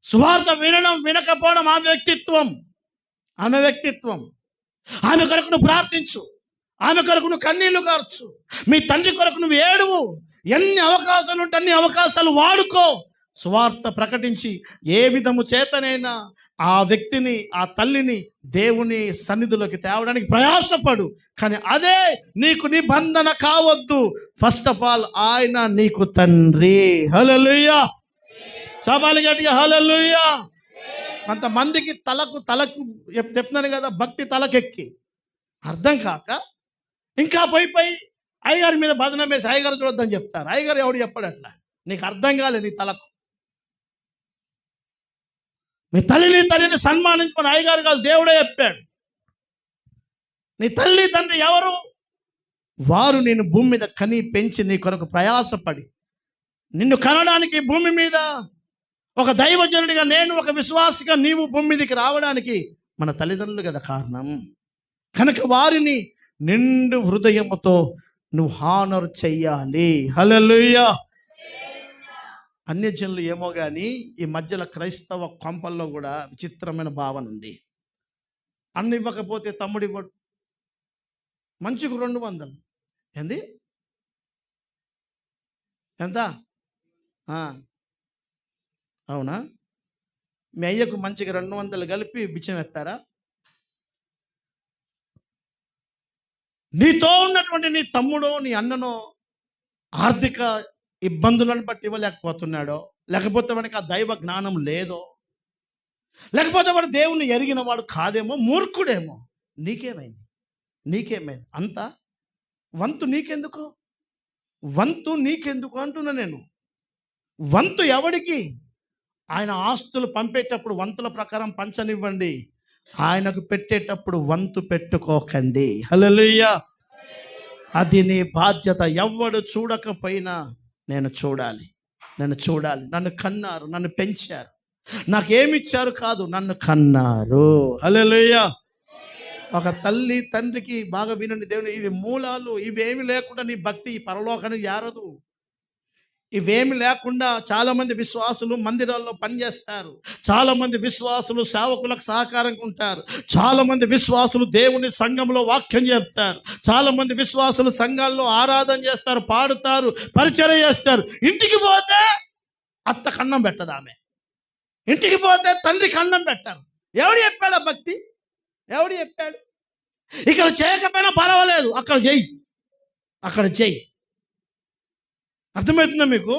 సువార్త వినడం వినకపోవడం ఆమె వ్యక్తిత్వం. ఆమె కొరకు నువ్వు ప్రార్థించు, ఆమె కొరకు నువ్వు కన్నీళ్లు కార్చు, మీ తండ్రి కొరకు నువ్వు ఏడువు. ఎన్ని అవకాశాలు ఉంటే అన్ని అవకాశాలు వాడుకో. సువార్త ప్రకటించి ఏ విధము చేతనైనా ఆ వ్యక్తిని, ఆ తల్లిని దేవుని సన్నిధిలోకి తేవడానికి ప్రయాసపడు. కానీ అదే నీకు నిబంధన కావద్దు. ఫస్ట్ ఆఫ్ ఆల్ ఆయన నీకు తండ్రి. హల్లెలూయా. చాపాలి గట్టిగా హల్లెలూయా. కొంతమందికి తలకు చెప్తున్నాను కదా, భక్తి తలకెక్కి అర్థం కాక ఇంకా పోయి అయ్యగారి మీద బదనం వేసి అయ్యగారు చూడొద్దని చెప్తారు. అయ్యగారు ఎవడు చెప్పాడు అట్లా? నీకు అర్థం కాలే నీ తలకు. మీ తండ్రిని సన్మానించుకొని అయ్యగారు కాదు, దేవుడే చెప్పాడు. నీ తల్లి తండ్రి ఎవరు? వారు నేను భూమి మీద కని పెంచి నీ కొరకు ప్రయాసపడి నిన్ను కనడానికి, భూమి మీద ఒక దైవజనుడిగా నేను, ఒక విశ్వాసిగా నీవు భూమి మీదకి రావడానికి మన తల్లిదండ్రులు కదా కారణం. కనుక వారిని నిండు హృదయముతో నువ్వు హానర్ చెయ్యాలి. హల్లెలూయా. అన్యజనులు ఏమో కానీ ఈ మధ్యలో క్రైస్తవ కొంపల్లో కూడా విచిత్రమైన భావన ఉంది. అన్న ఇవ్వకపోతే తమ్ముడు ఇవ్వడు. మంచికు 200. ఏంది? ఎంత? అవునా? మీ అయ్యకు మంచిగా 200 కలిపి బిచ్చం ఎత్తారా? నీతో ఉన్నటువంటి నీ తమ్ముడో నీ అన్ననో ఆర్థిక ఇబ్బందులను బట్టి ఇవ్వలేకపోతున్నాడో, లేకపోతే వాడికి ఆ దైవ జ్ఞానం లేదో, లేకపోతే వాడు దేవుణ్ణి ఎరిగిన వాడు కాదేమో, మూర్ఖుడేమో. నీకేమైంది? అంతా వంతు నీకెందుకు అంటున్నా నేను. వంతు ఎవడికి? ఆయన ఆస్తులు పంపేటప్పుడు వంతుల ప్రకారం పంచనివ్వండి, ఆయనకు పెట్టేటప్పుడు వంతు పెట్టుకోకండి. హల్లెలూయా. అది నీ బాధ్యత. ఎవ్వడు చూడకపోయినా నేను చూడాలి. నన్ను కన్నారు, నన్ను పెంచారు, నాకేమిచ్చారు కాదు, నన్ను కన్నారు. హల్లెలూయా. ఒక తల్లి తండ్రికి బాగా వినండి దేవుని, ఇది మూలాలు. ఇవేమి లేకుండా నీ భక్తి పరలోకానికి జారదు. ఇవేమి లేకుండా చాలామంది విశ్వాసులు మందిరాల్లో పనిచేస్తారు, చాలామంది విశ్వాసులు సేవకులకు సహకారంగా ఉంటారు, చాలామంది విశ్వాసులు దేవుని సంఘంలో వాక్యం చెప్తారు, చాలామంది విశ్వాసులు సంఘాల్లో ఆరాధన చేస్తారు, పాడుతారు, పరిచర్య చేస్తారు. ఇంటికి పోతే అత్త కన్నం పెట్టదు ఆమె, ఇంటికి పోతే తండ్రికి అన్నం పెట్టారు. ఎవడు చెప్పాడు భక్తి? ఎవడు చెప్పాడు? ఇక్కడ చేయకపోయినా పర్వాలేదు, అక్కడ చెయ్యి. అర్థమవుతుందా మీకు?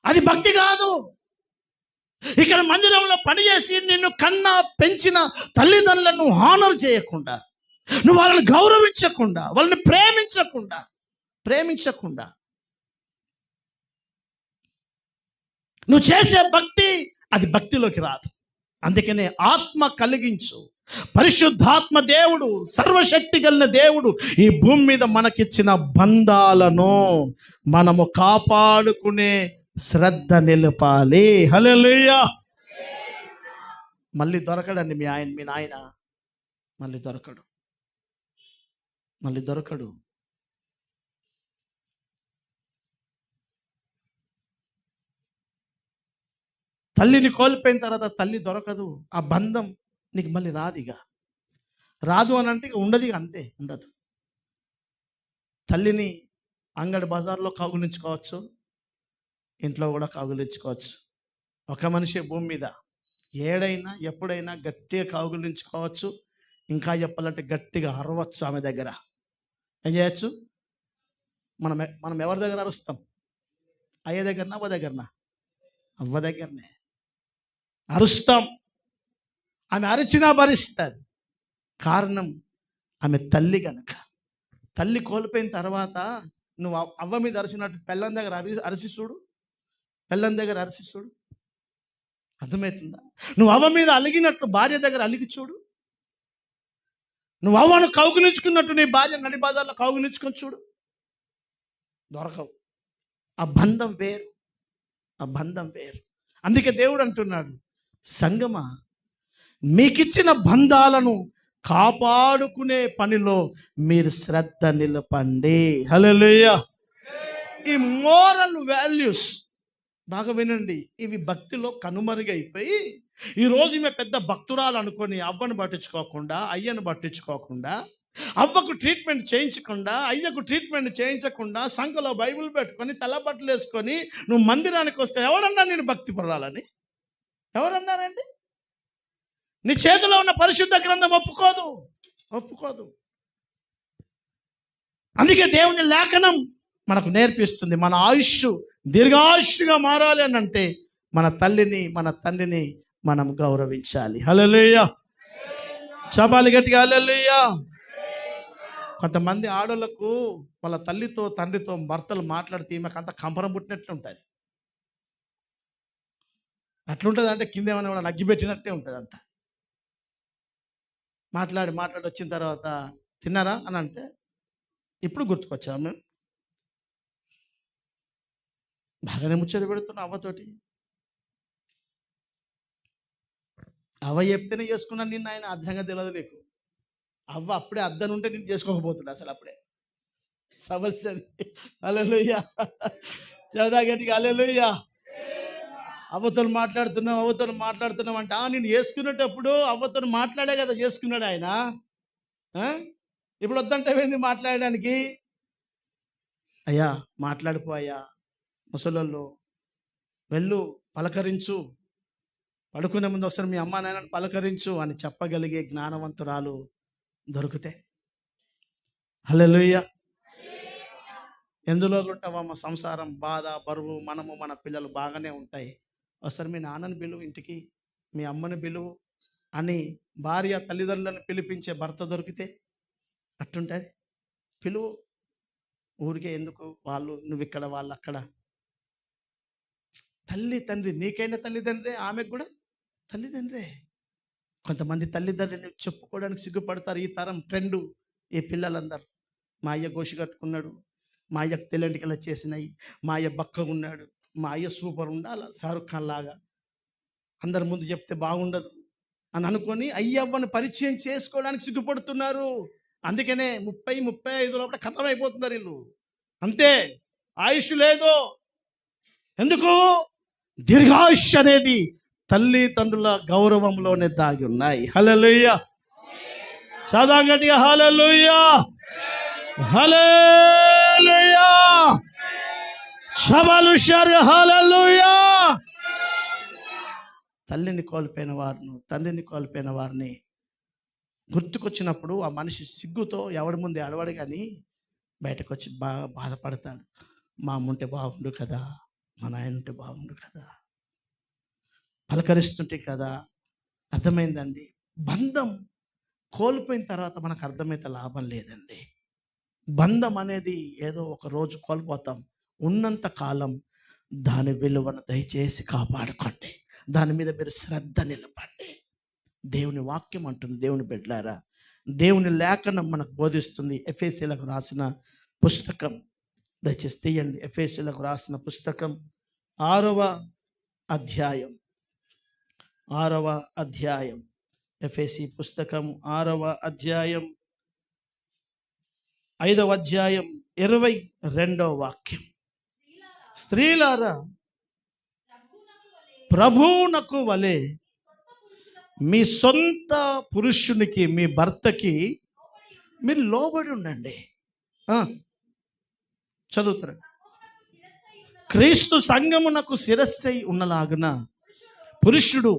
అది భక్తి కాదు. ఇక్కడ మందిరంలో పనిచేసి నిన్ను కన్నా పెంచిన తల్లిదండ్రులను హానర్ చేయకుండా, నువ్వు వాళ్ళని గౌరవించకుండా, వాళ్ళని ప్రేమించకుండా నువ్వు చేసే భక్తి అది భక్తిలోకి రాదు. అందుకనే ఆత్మ కలిగించు. పరిశుద్ధాత్మ దేవుడు, సర్వశక్తి కలిగిన దేవుడు ఈ భూమి మీద మనకిచ్చిన బంధాలను మనము కాపాడుకునే శ్రద్ధ నిలపాలి. హల్లెలూయా. మళ్ళీ దొరకడండి మీ నాయన, మళ్ళీ దొరకడు. తల్లిని కోల్పోయిన తర్వాత తల్లి దొరకదు. ఆ బంధం నీకు మళ్ళీ రాదు అని అంటే ఇక ఉండదు, అంతే ఉండదు. తల్లిని అంగడి బజార్లో కౌగులించుకోవచ్చు, ఇంట్లో కూడా కౌగులించుకోవచ్చు. ఒక మనిషి భూమి మీద ఏడైనా ఎప్పుడైనా గట్టిగా కౌగులించుకోవచ్చు. ఇంకా చెప్పాలంటే గట్టిగా అరవచ్చు. ఆమె దగ్గర ఏం చేయొచ్చు? మనం ఎవరి దగ్గర అరుస్తాం? అయ్య దగ్గరనా, అవ్వ దగ్గరనా? అవ్వ దగ్గరనే అరుస్తాం. ఆమె అరిచినా భరిస్తుంది. కారణం ఆమె తల్లి కనుక. తల్లి కోల్పోయిన తర్వాత నువ్వు అవ్వ మీద అరిచినట్టు పెళ్ళం దగ్గర అరిసి చూడు. పెళ్ళం దగ్గర అరిసి చూడు. అర్థమవుతుందా? నువ్వు అవ్వ మీద అలిగినట్టు భార్య దగ్గర అలిగి చూడు. నువ్వు అవ్వను కౌగులించుకున్నట్టు నీ భార్య నడి బజార్లో కౌగులించుకొని చూడు. దొరకవు. ఆ బంధం వేరు, ఆ బంధం వేరు. అందుకే దేవుడు అంటున్నాడు, సంగమా మీకిచ్చిన బంధాలను కాపాడుకునే పనిలో మీరు శ్రద్ధ నిలపండి. హల్లెలూయా. ఈ మోరల్ వాల్యూస్ బాగా వినండి. ఇవి భక్తిలో కనుమరుగైపోయి ఈరోజు ఈమె పెద్ద భక్తురాలు అనుకొని అవ్వను పట్టించుకోకుండా, అయ్యను పట్టించుకోకుండా, అవ్వకు ట్రీట్మెంట్ చేయించకుండా, అయ్యకు ట్రీట్మెంట్ చేయించకుండా, సంఖలో బైబిల్ పెట్టుకొని తెల్లబట్టలు వేసుకొని నువ్వు మందిరానికి వస్తే ఎవరన్నా నేను భక్తి పడాలని? ఎవరన్నారండి? నీ చేతిలో ఉన్న పరిశుద్ధ గ్రంథం ఒప్పుకోదు. అందుకే దేవుని లేఖనం మనకు నేర్పిస్తుంది, మన ఆయుష్ దీర్ఘాయుష్గా మారాలి అని అంటే మన తల్లిని, మన తండ్రిని మనం గౌరవించాలి. హల్లెలూయా. చపాలి గట్టిగా హల్లెలూయా. కొంతమంది ఆడోళ్ళకు వాళ్ళ తల్లితో తండ్రితో భర్తలు మాట్లాడితే ఈమెకంతా కంపరం పుట్టినట్లే ఉంటుంది. అట్లుంటుంది అంటే కింద ఏమైనా నగ్గిపెట్టినట్టే ఉంటుంది అంతా. మాట్లాడి వచ్చిన తర్వాత తిన్నారా అని అంటే ఇప్పుడు గుర్తుకొచ్చాము మేము. బాగానే ముచ్చట పెడుతున్నాం అవ్వతోటి. అవ్వ చెప్తేనే చేసుకున్నాను నిన్ను, ఆయన అర్థంగా తెలియదు నీకు. అవ్వ అప్పుడే అద్దను ఉంటే నేను చేసుకోకపోతుండే అసలు అప్పుడే. సమస్య. హల్లెలూయా. చదువుదా గట్టిగా హల్లెలూయా. అవ్వతో మాట్లాడుతున్నాం అంటే నేను చేసుకునేటప్పుడు అవ్వతో మాట్లాడే కదా చేసుకున్నాడు ఆయన. ఇప్పుడు వద్దంటే ఏంది మాట్లాడడానికి? అయ్యా మాట్లాడిపో అయ్యా, ముసలోళ్ళు వెళ్ళు, పలకరించు, పడుకునే ముందు ఒకసారి మీ అమ్మా నాన్నని పలకరించు అని చెప్పగలిగే జ్ఞానవంతురాలు దొరికితే. హల్లెలూయా. ఎందులో ఉంటావమ్మ? సంసారం, బాధ, బరువు, మనము మన పిల్లలు బాగానే ఉంటాయి. ఒకసారి మీ నాన్నని పిలువు ఇంటికి, మీ అమ్మని పిలువు అని భార్య తల్లిదండ్రులను పిలిపించే భర్త దొరికితే అట్టుంటుంది. పిలువు. ఊరికే ఎందుకు? వాళ్ళు నువ్వు ఇక్కడ, వాళ్ళు అక్కడ. తల్లి తండ్రి, నీకైనా తల్లిదండ్రే, ఆమెకు కూడా తల్లిదండ్రే. కొంతమంది తల్లిదండ్రిని చెప్పుకోవడానికి సిగ్గుపడతారు. ఈ తరం ట్రెండు. ఈ పిల్లలందరూ మా అయ్య గోషి కట్టుకున్నాడు, మా అయ్యకు తెల్లంటికలా చేసినాయి, మా అయ్య బక్కగా ఉన్నాడు, మా అయ్య సూపర్ ఉండాలి, షారుఖ్ ఖాన్ లాగా, అందరి ముందు చెప్తే బాగుండదు అని అనుకొని అయ్యవ్వను పరిచయం చేసుకోవడానికి సిగ్గుపడుతున్నారు. అందుకనే 30-35 లోపల ఖతం అయిపోతున్నారు వీళ్ళు. అంతే, ఆయుష్ లేదు. ఎందుకు? దీర్ఘాయుష్ అనేది తల్లిదండ్రుల గౌరవంలోనే దాగి ఉన్నాయి. హల్లెలూయా. చదవండి గట్టిగా హల్లెలూయా. హల్లెలూయా. చబలు షర్ హల్లెలూయా. తల్లిని కోల్పోయిన వారిని, తండ్రిని కోల్పోయిన వారిని గుర్తుకొచ్చినప్పుడు ఆ మనిషి సిగ్గుతో ఎవడి ముందు అడవడు, కానీ బయటకు వచ్చి బాగా బాధపడతాడు. మా అమ్మ ఉంటే బాగుండు కదా, మా నాయన ఉంటే బాగుండు కదా, పలకరిస్తుంటే కదా. అర్థమైందండి? బంధం కోల్పోయిన తర్వాత మనకు అర్థమైతే లాభం లేదండి. బంధం అనేది ఏదో ఒక రోజు కోల్పోతాం. ఉన్నంత కాలం దాని విలువను దయచేసి కాపాడుకోండి. దాని మీద మీరు శ్రద్ధ నిలపండి. దేవుని వాక్యం అంటుంది, దేవుని బిడ్డలారా, దేవుని లేఖనం మనకు బోధిస్తుంది. ఎఫెసీయులకు రాసిన పుస్తకం దయచేసి తీయండి. ఎఫెసీయులకు రాసిన పుస్తకం 6వ అధ్యాయం. ఎఫెసీ పుస్తకం 6వ అధ్యాయం 5వ అధ్యాయం 22వ వాక్యం. స్త్రీలారా, ప్రభువునకు వలె మీ సొంత పురుషునికి, మీ భర్తకి మీరు లోబడి ఉండండి. చదువుతారు. క్రీస్తు సంఘమునకు శిరస్సై ఉన్నలాగున పురుషుడు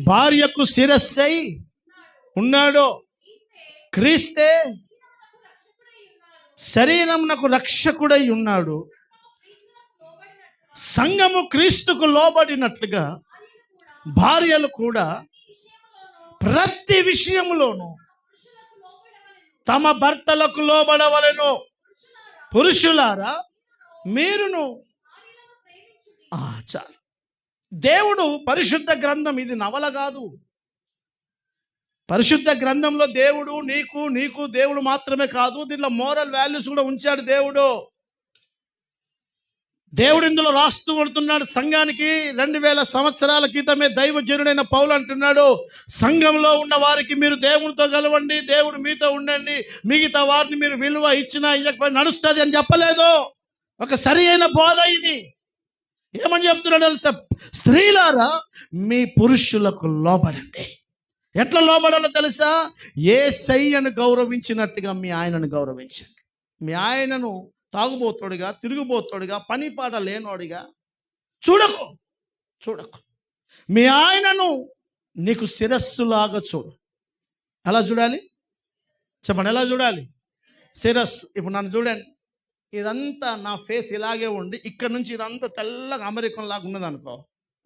భార్యకు శిరస్సై ఉన్నాడు. క్రీస్తే శరీరమునకు రక్షకుడై ఉన్నాడు. సంఘము క్రీస్తుకు లోబడినట్లుగా భార్యలు కూడా ప్రతి విషయములోనూ తమ భర్తలకు లోబడవలెను. పురుషులారా మీరును చాలు. దేవుడు పరిశుద్ధ గ్రంథం, ఇది నవల కాదు. పరిశుద్ధ గ్రంథంలో దేవుడు నీకు దేవుడు మాత్రమే కాదు, దీనిలో మోరల్ వాల్యూస్ కూడా ఉంచాడు దేవుడు. దేవుడు ఇందులో రాస్తూ కొడుతున్నాడు సంఘానికి. 2000 సంవత్సరాల క్రితమే దైవజనుడైన పౌలు అంటున్నాడు, సంఘంలో ఉన్న వారికి మీరు దేవునితో కలవండి, దేవుడు మీతో ఉండండి, మిగతా వారిని మీరు విలువ ఇచ్చినా ఇవ్వకపోయినా నడుస్తుంది అని చెప్పలేదు. ఒక సరి అయిన బోధ ఇది. ఏమని చెప్తున్నాడు తెలుసా? స్త్రీలారా మీ పురుషులకు లోబడండి. ఎట్లా లోబడాలో తెలుసా? యేసయ్యను గౌరవించినట్టుగా మీ ఆయనను గౌరవించండి. మీ ఆయనను తాగుబోతోడిగా, తిరుగుబోతోడిగా, పని పాట లేనోడిగా చూడకు. మీ ఆయనను నీకు శిరస్సులాగా చూడు. ఎలా చూడాలి చెప్పండి? ఎలా చూడాలి? శిరస్సు. ఇప్పుడు నన్ను చూడండి, ఇదంతా నా ఫేస్ ఇలాగే ఉండి ఇక్కడ నుంచి ఇదంతా తెల్లగా అమెరికన్ లాగా ఉన్నది అనుకో,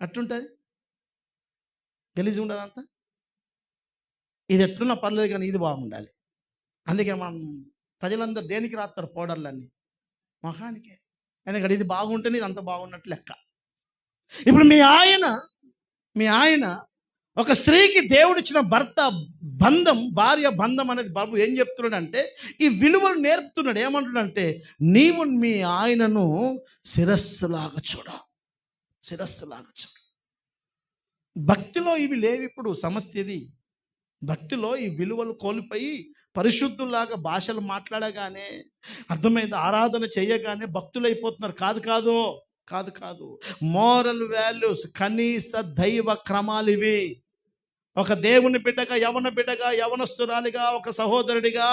అట్టుంటుంది. గలీజ్ ఉండదు అంతా. ఇది ఎట్లున్నా పర్లేదు కానీ ఇది బాగుండాలి. అందుకే మనం ప్రజలందరూ దేనికి రాస్తారు పౌడర్లన్నీ? మొహానికే. ఎందుకంటే ఇది బాగుంటేనే ఇది అంత బాగున్నట్టు లెక్క. ఇప్పుడు మీ ఆయన ఒక స్త్రీకి దేవుడిచ్చిన భర్త బంధం, భార్య బంధం అనేది బాబు ఏం చెప్తున్నాడంటే ఈ విలువలు నేర్పుతున్నాడు. ఏమంటున్నాడంటే నీవు మీ ఆయనను శిరస్సులాగా చూడు. భక్తిలో ఇవి లేవు. ఇప్పుడు సమస్యది భక్తిలో ఈ విలువలు కోల్పోయి పరిశుద్ధులాగా భాషలు మాట్లాడగానే, అర్థమైంది, ఆరాధన చేయగానే భక్తులు అయిపోతున్నారు. కాదు. మోరల్ వాల్యూస్, కనీస దైవ క్రమాలు ఇవి. ఒక దేవుని బిడ్డగా, యవన బిడ్డగా, యవనస్తురాలిగా, ఒక సహోదరుడిగా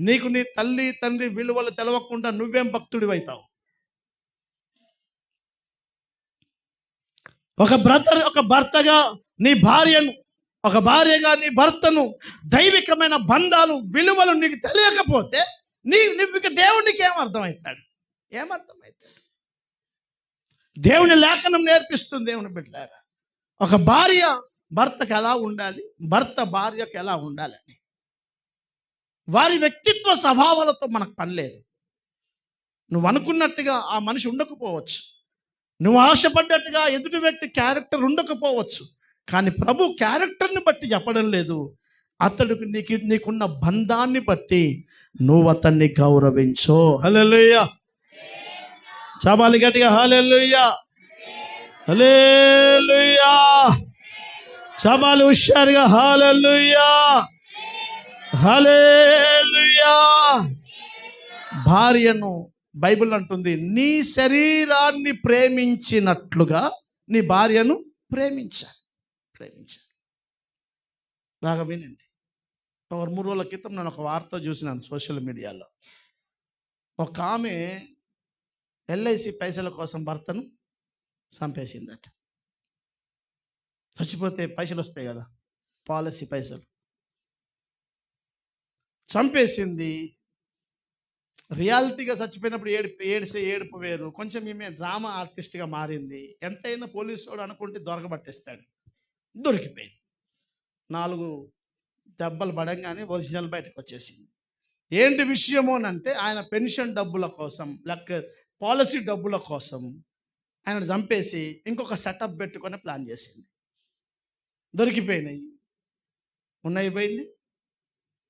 నీకు నీ తల్లి తండ్రి విలువలు తెలవకుండా నువ్వేం భక్తుడివి అవుతావు? ఒక భర్తగా నీ భార్యను, ఒక భార్యగా నీ భర్తను, దైవికమైన బంధాలు, విలువలు నీకు తెలియకపోతే నువ్వు దేవునికి ఏమర్థమవుతాడు? దేవుని లేఖనం నేర్పిస్తుంది. దేవుని బిడ్డలారా, ఒక భార్య భర్తకు ఎలా ఉండాలి, భర్త భార్యకు ఎలా ఉండాలని. వారి వ్యక్తిత్వ స్వభావాలతో మనకు పని లేదు. నువ్వు అనుకున్నట్టుగా ఆ మనిషి ఉండకపోవచ్చు, నువ్వు ఆశపడ్డట్టుగా ఎదుటి వ్యక్తి క్యారెక్టర్ ఉండకపోవచ్చు, కానీ ప్రభు క్యారెక్టర్ని బట్టి చెప్పడం లేదు. అతడికి నీకున్న బంధాన్ని బట్టి నువ్వు అతన్ని గౌరవించు. హల్లెలూయా. చాబాలి గట్టిగా హల్లెలూయా, హల్లెలూయా. చాబాలి హుషారుగా హల్లెలూయా, హల్లెలూయా. భార్యను బైబిల్ అంటుంది, నీ శరీరాన్ని ప్రేమించినట్లుగా నీ భార్యను ప్రేమించాలి. బాగా వినండి. ఒక 3 రోజుల క్రితం నేను ఒక వార్త చూసినాను సోషల్ మీడియాలో. ఒక ఆమె ఎల్ఐసి పైసల కోసం భర్తను చంపేసిందట. చచ్చిపోతే పైసలు వస్తాయి కదా, పాలసీ పైసలు. చంపేసింది. రియాలిటీగా చచ్చిపోయినప్పుడు ఏడుపు వేరు. కొంచెం ఈమె డ్రామా ఆర్టిస్ట్గా మారింది. ఎంతైనా పోలీసు వాడు అనుకుంటే దొరకబట్టేస్తాడు. దొరికిపోయింది. 4 దెబ్బలు పడంగానే ఒరిజినల్ బయటకు వచ్చేసింది. ఏంటి విషయము అంటే ఆయన పెన్షన్ డబ్బుల కోసం, పాలసీ డబ్బుల కోసం ఆయన చంపేసి ఇంకొక సెటప్ పెట్టుకొని ప్లాన్ చేసింది. దొరికిపోయినాయి. పోయింది.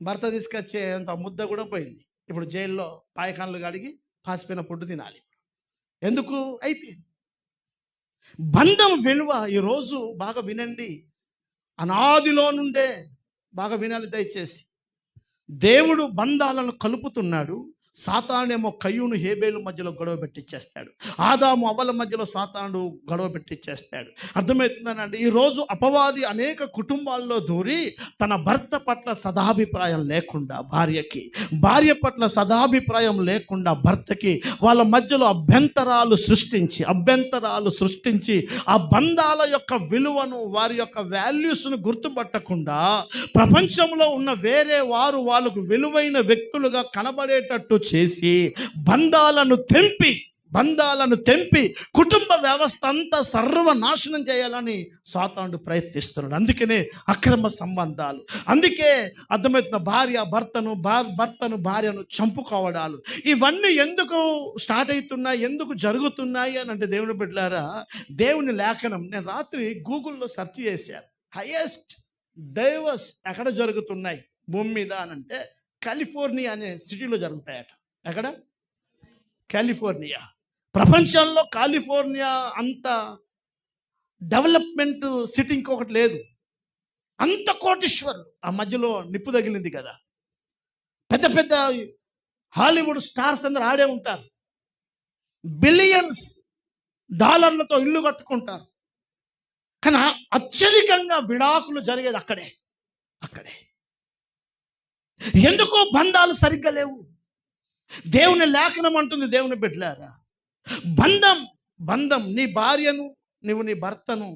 భర్త తీసుకొచ్చేంత ముద్ద కూడా పోయింది. ఇప్పుడు జైల్లో పాయకాన్లు కడిగి పాసిపోయిన ఫుడ్ తినాలి. ఎందుకు? అయిపోయింది. బంధం విలువ ఈరోజు బాగా వినండి. అనాదిలో నుండే బాగా వినాలి దయచేసి. దేవుడు బంధాలను కలుపుతున్నాడు, సాతానేమో కయ్యూను హేబేలు మధ్యలో గొడవ పెట్టిచ్చేస్తాడు. ఆదాము అవ్వల మధ్యలో సాతానుడు గొడవ పెట్టిచ్చేస్తాడు. అర్థమవుతుందనండి. ఈరోజు అపవాది అనేక కుటుంబాల్లో దూరి తన భర్త పట్ల సదాభిప్రాయం లేకుండా భార్యకి, భార్య పట్ల సదాభిప్రాయం లేకుండా భర్తకి, వాళ్ళ మధ్యలో అభ్యంతరాలు సృష్టించి ఆ బంధాల యొక్క విలువను, వారి యొక్క వాల్యూస్ను గుర్తుపట్టకుండా ప్రపంచంలో ఉన్న వేరే వారు వాళ్ళకు విలువైన వ్యక్తులుగా కనబడేటట్టు చేసి బంధాలను తెంపి కుటుంబ వ్యవస్థ అంతా సర్వనాశనం చేయాలని సాతానుడు ప్రయత్నిస్తున్నాడు. అందుకనే అక్రమ సంబంధాలు, అందుకే అర్థమవుతున్న భర్తను భార్యను చంపుకోవడాలు, ఇవన్నీ ఎందుకు స్టార్ట్ అవుతున్నాయి, ఎందుకు జరుగుతున్నాయి అని అంటే, దేవుని బిడ్డలారా, దేవుని లేఖనం నేను రాత్రి గూగుల్లో సెర్చ్ చేశాను. హైయెస్ట్ డైవర్స్ ఎక్కడ జరుగుతున్నాయి భూమి మీద అని అంటే, కాలిఫోర్నియా అనే సిటీలో జరుగుతాయట. ఎక్కడ? కాలిఫోర్నియా. ప్రపంచంలో కాలిఫోర్నియా అంత డెవలప్మెంట్ సిటీ ఇంకొకటి లేదు. అంత కోటీశ్వరులు. ఆ మధ్యలో నిప్పు తగిలింది కదా, పెద్ద పెద్ద హాలీవుడ్ స్టార్స్ అందరూ ఆడే ఉంటారు. బిలియన్స్ డాలర్లతో ఇల్లు కట్టుకుంటారు. కానీ అత్యధికంగా విడాకులు జరిగేది అక్కడే. ఎందుకో బంధాలు సరిగ్గా లేవు. దేవుని లేఖనం అంటుంది, దేవుని బిడ్డలారా, బంధం నీ భార్యను, నీ భర్తను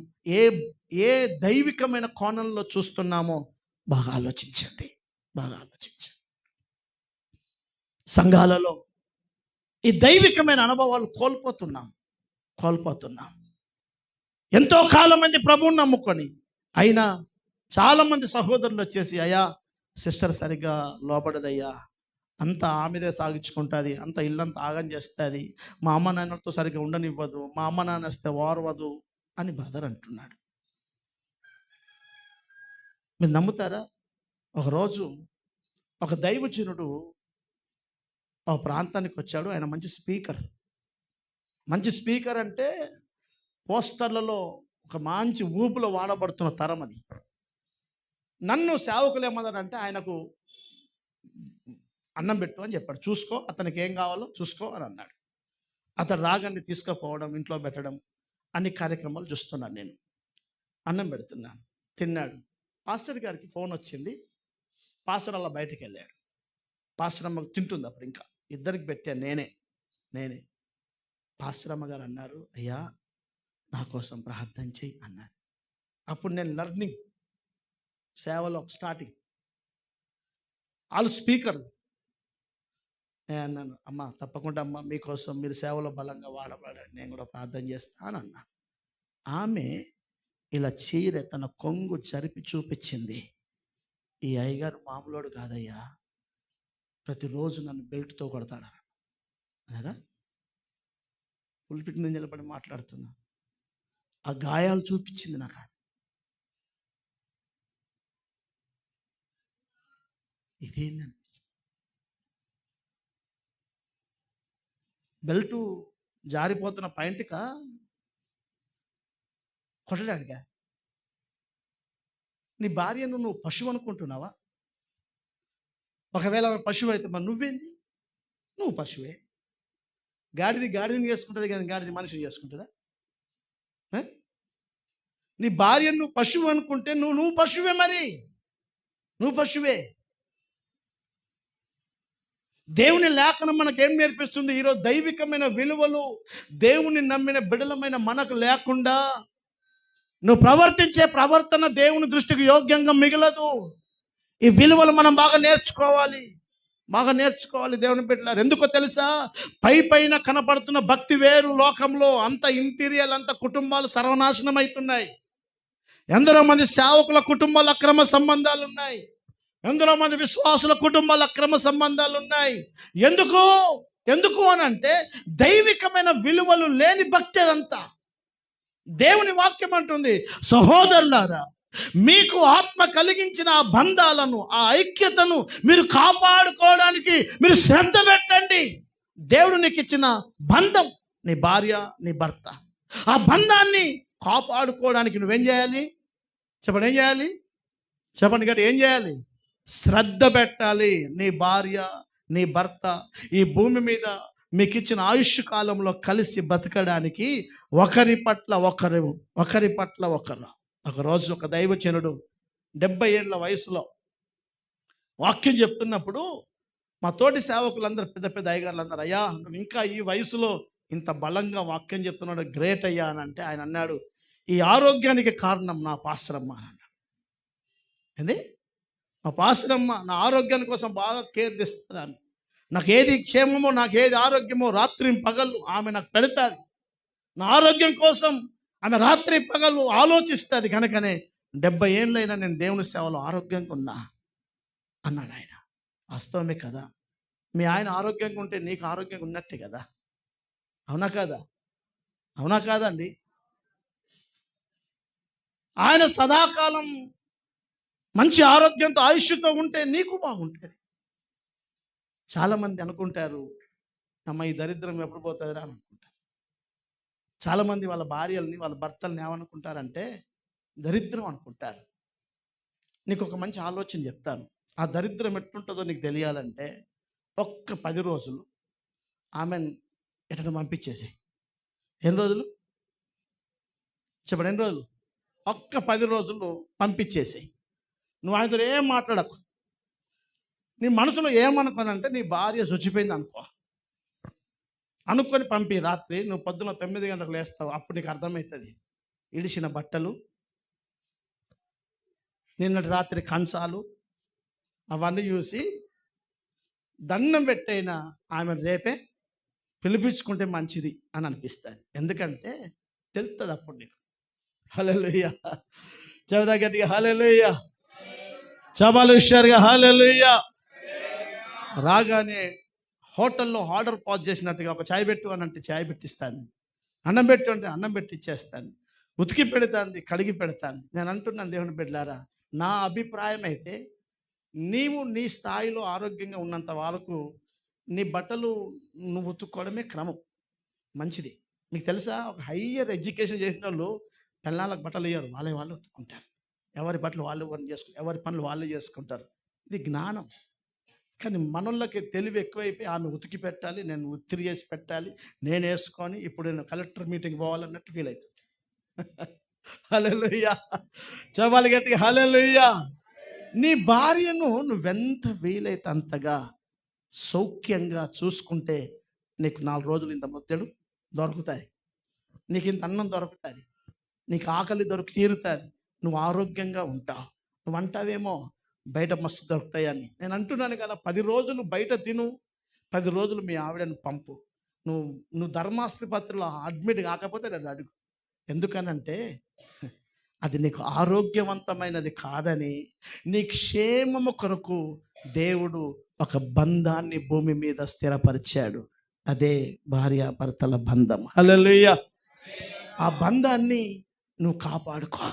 ఏ దైవికమైన కోణంలో చూస్తున్నామో బాగా ఆలోచించండి. సంఘాలలో ఈ దైవికమైన అనుభవాలు కోల్పోతున్నాం. ఎంతో కాలం మంది ప్రభువుని నమ్ముకొని, అయినా చాలామంది సహోదరులు వచ్చేసి, అయ్యా సిస్టర్ సరిగ్గా లోపడదయ్యా, అంతా ఆమెదే సాగించుకుంటుంది, అంత ఇల్లంతా ఆగం చేస్తుంది, మా అమ్మ నాన్నలతో సరిగ్గా ఉండనివ్వదు, మా అమ్మ నాన్న వస్తే ఓర్వదు అని బ్రదర్ అంటున్నాడు. మీరు నమ్ముతారా? ఒకరోజు ఒక దైవజనుడు ఒక ప్రాంతానికి వచ్చాడు. ఆయన మంచి స్పీకర్ అంటే పోస్టర్లలో ఒక మంచి ఊపులో వాడబడుతున్న తరం అది. నన్ను సేవకులు ఏమన్నారంటే, ఆయనకు అన్నం పెట్టు అని చెప్పాడు. చూసుకో, అతనికి ఏం కావాలో చూసుకో అని అన్నాడు. అతను రాగాన్ని తీసుకుపోవడం, ఇంట్లో పెట్టడం, అన్ని కార్యక్రమాలు చూస్తున్నాను. నేను అన్నం పెడుతున్నాను, తిన్నాడు. పాస్టర్ గారికి ఫోన్ వచ్చింది. పాస్టర్ అలా బయటికి వెళ్ళాడు. పాస్టర్ అమ్మ తింటుంది. అప్పుడు ఇంకా ఇద్దరికి పెట్టాను నేనే. పాస్టర్ అమ్మ గారు అన్నారు, అయ్యా నా కోసం ప్రార్థన చెయ్యి అన్నారు. అప్పుడు నేను లర్నింగ్ సేవలో స్టార్టింగ్, వాళ్ళు స్పీకర్లు. నేను అన్నాను, అమ్మ తప్పకుండా అమ్మ మీకోసం, మీరు సేవలో బలంగా వాడబడండి, నేను కూడా ప్రార్థన చేస్తాను అన్నాను. ఆమె ఇలా చీరె తన కొంగు జరిపి చూపించింది. ఈ అయ్యగారు మామూలోడు కాదయ్యా, ప్రతిరోజు నన్ను బెల్ట్తో కొడతాడు అన్నాడా. పుల్పిట్ మీద నిలబడి మాట్లాడుతున్నా. ఆ గాయాలు చూపించింది నాకు. ఇదేందండి? బెల్టు జారిపోతున్న పాయింట్కా కొట్టడానికా? నీ భార్యను నువ్వు పశువు అనుకుంటున్నావా? ఒకవేళ పశువు అయితే మరి నువ్వేంది? నువ్వు పశువే. గాడిదని చేసుకుంటుంది కానీ గాడిది మనిషిని చేసుకుంటుందా? నీ భార్యను నువ్వు పశువు అనుకుంటే నువ్వు పశువే. మరి నువ్వు పశువే. దేవుని లేఖనం మనకేం నేర్పిస్తుంది? ఈరోజు దైవికమైన విలువలు దేవుని నమ్మిన బిడలమైన మనకు లేకుండా నువ్వు ప్రవర్తించే ప్రవర్తన దేవుని దృష్టికి యోగ్యంగా మిగలదు. ఈ విలువలు మనం బాగా నేర్చుకోవాలి. దేవుని బిడ్డలారు. ఎందుకో తెలుసా? పైన కనపడుతున్న భక్తి వేరు, లోకంలో అంత ఇంటీరియల్, అంత కుటుంబాలు సర్వనాశనం అవుతున్నాయి. ఎందరో మంది సేవకుల కుటుంబాలు అక్రమ సంబంధాలు ఉన్నాయి. ఎందరో మంది విశ్వాసుల కుటుంబాలు అక్రమ సంబంధాలు ఉన్నాయి. ఎందుకు అని అంటే, దైవికమైన విలువలు లేని భక్తి అదంతా. దేవుని వాక్యం అంటుంది, సహోదరులారా, మీకు ఆత్మ కలిగించిన ఆ బంధాలను, ఆ ఐక్యతను మీరు కాపాడుకోవడానికి మీరు శ్రద్ధ పెట్టండి. దేవుడు నీకు ఇచ్చిన బంధం నీ భార్య, నీ భర్త. ఆ బంధాన్ని కాపాడుకోవడానికి నువ్వేం చేయాలి? చెప్పండి, ఏం చేయాలి? చెప్పండి గట్టి, ఏం చేయాలి? శ్రద్ధ పెట్టాలి. నీ భార్య, నీ భర్త ఈ భూమి మీద మీకు ఇచ్చిన ఆయుష్ కాలంలో కలిసి బతకడానికి ఒకరి పట్ల ఒకరు. ఒకరోజు ఒక దైవజనుడు 70 ఏళ్ళ వయసులో వాక్యం చెప్తున్నప్పుడు మా తోటి సేవకులందరూ పెద్ద పెద్ద అయ్యగారులు అన్నారు, అయ్యా నువ్వు ఇంకా ఈ వయసులో ఇంత బలంగా వాక్యం చెప్తున్నాడు, గ్రేట్ అయ్యా అని అంటే ఆయన అన్నాడు, ఈ ఆరోగ్యానికి కారణం నా పాస్టరమ్మ అని అన్నాడు. ఏంది? మా పాస్టరమ్మ నా ఆరోగ్యాని కోసం బాగా కేర్ తీస్తుంది. నాకు ఏది క్షేమమో, నాకు ఏది ఆరోగ్యమో రాత్రి పగలు ఆమె నాకు పెడతాది. నా ఆరోగ్యం కోసం ఆమె రాత్రి పగలు ఆలోచిస్తుంది. కనుకనే 70 ఏళ్ళైనా నేను దేవుని సేవలో ఆరోగ్యంగా ఉన్నా అన్నాడు ఆయన. వాస్తవమే కదా. మీ ఆయన ఆరోగ్యంగా ఉంటే నీకు ఆరోగ్యంగా ఉన్నట్టే కదా. అవునా కాదా? అవునా కాదండి? ఆయన సదాకాలం మంచి ఆరోగ్యంతో ఆయుష్తో ఉంటే నీకు బాగుంటుంది. చాలామంది అనుకుంటారు, అమ్మ ఈ దరిద్రం ఎప్పుడు పోతుందిరా అని అనుకుంటారు. చాలామంది వాళ్ళ భార్యల్ని వాళ్ళ భర్తల్ని ఏమనుకుంటారంటే దరిద్రం అనుకుంటారు. నీకు ఒక మంచి ఆలోచన చెప్తాను. ఆ దరిద్రం ఎట్లుంటుందో నీకు తెలియాలంటే ఒక్క 10 రోజులు ఆమెను ఎటను పంపించేసి. ఎన్ని రోజులు చెప్పండి? ఎన్ని రోజులు? ఒక్క 10 రోజులు పంపించేసి. నువ్వు ఆయనతో ఏం మాట్లాడకు. నీ మనసులో ఏమనుకోనంటే నీ భార్య చచ్చిపోయింది అనుకొని పంపి. రాత్రి నువ్వు పొద్దున 9 గంటలకు లేస్తావు. అప్పుడు నీకు అర్థమవుతుంది ఇడిచిన బట్టలు, నిన్నటి రాత్రి కంచాలు అవన్నీ చూసి దండం పెట్టైనా ఆమె రేపే పిలిపించుకుంటే మంచిది అని అనిపిస్తుంది. ఎందుకంటే తెలుస్తుంది అప్పుడు నీకు. హల్లెలూయా. చెబుదా గట్టిగా హల్లెలూయా. చబాలు హుషారుగా హల్లెలూయా. రాగానే హోటల్లో ఆర్డర్ పాస్ చేసినట్టుగా ఒక చాయ్ పెట్టు అని అంటే చాయ్ పెట్టిస్తాను, అన్నం పెట్టు అంటే అన్నం పెట్టి ఇచ్చేస్తాను, ఉతికి పెడతాను, కడిగి పెడతాను. నేను అంటున్నాను దేవుని బిడ్డలారా, నా అభిప్రాయం అయితే నీవు నీ స్థాయిలో ఆరోగ్యంగా ఉన్నంత వరకు నీ బట్టలు నువ్వు ఉతుక్కోవడమే క్రమం మంచిది. మీకు తెలుసా, ఒక హయ్యర్ ఎడ్యుకేషన్ చేసిన వాళ్ళు పిల్లలకు బట్టలు ఇయ్యరు, వాళ్ళు ఉతుక్కుంటారు. ఎవరి బట్టలు వాళ్ళు చేసుకుంటారు, ఎవరి పనులు వాళ్ళు చేసుకుంటారు. ఇది జ్ఞానం. కానీ మనోళ్ళకి తెలివి ఎక్కువైపోయి ఆమె ఉతికి పెట్టాలి, నేను ఉత్తిరి చేసి పెట్టాలి, నేను వేసుకొని ఇప్పుడు నేను కలెక్టర్ మీటింగ్ పోవాలన్నట్టు ఫీల్ అవుతుంది. హల్లెలూయా. చెప్పాలి గట్టిగా హల్లెలూయా. నీ భార్యను నువ్వెంత వీలైతే అంతగా సౌఖ్యంగా చూసుకుంటే నీకు 4 రోజులు ఇంత ముద్దెడు దొరుకుతుంది, నీకు ఇంత అన్నం దొరుకుతుంది, నీకు ఆకలి తీరుతుంది, నువ్వు ఆరోగ్యంగా ఉంటావు. నువ్వు అంటావేమో బయట మస్తు దొరుకుతాయని. నేను అంటున్నాను కదా, 10 రోజులు బయట తిను, 10 రోజులు మీ ఆవిడను పంపు. నువ్వు ధర్మాస్పత్రిలో అడ్మిట్ కాకపోతే నేను అడుగు. ఎందుకనంటే అది నీకు ఆరోగ్యవంతమైనది కాదని, నీ క్షేమము కొరకు దేవుడు ఒక బంధాన్ని భూమి మీద స్థిరపరిచాడు. అదే భార్యాభర్తల బంధం. హల్లెలూయా. ఆ బంధాన్ని నువ్వు కాపాడుకో,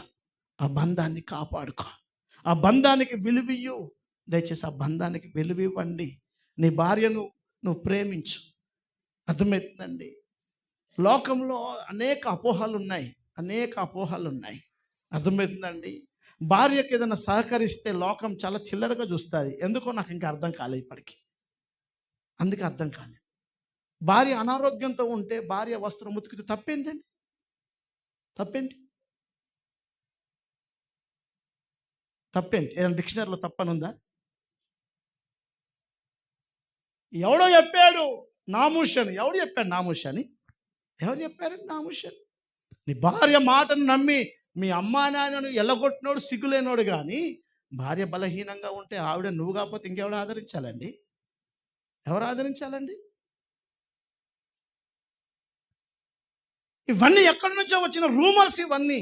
ఆ బంధాన్ని కాపాడుకో, ఆ బంధానికి విలువియ్యు. దయచేసి ఆ బంధానికి విలువివ్వండి. నీ భార్యను నువ్వు ప్రేమించు. అర్థమవుతుందండి? లోకంలో అనేక అపోహలు ఉన్నాయి. అర్థమవుతుందండి? భార్యకి ఏదైనా సహకరిస్తే లోకం చాలా చిల్లరగా చూస్తుంది. ఎందుకో నాకు ఇంకా అర్థం కాలేదు ఇప్పటికీ. అందుకే అర్థం కాలేదు. భార్య అనారోగ్యంతో ఉంటే భార్య వస్త్రం ఉతికితే తప్పేంటండి? తప్పేంటి? ఏదైనా డిక్షనరీలో తప్పనుందా? ఎవడో చెప్పాడు నామూషని. ఎవరు చెప్పాడు నామూషని? ఎవరు చెప్పారండి నామూషని? నీ భార్య మాటను నమ్మి మీ అమ్మా నాన్నను ఎల్లగొట్టినోడు సిగ్గులేనోడు. కానీ భార్య బలహీనంగా ఉంటే ఆవిడ నువ్వు కాకపోతే ఇంకెవడు ఆదరించాలండి? ఎవరు ఆదరించాలండి? ఇవన్నీ ఎక్కడి నుంచో వచ్చిన రూమర్స్. ఇవన్నీ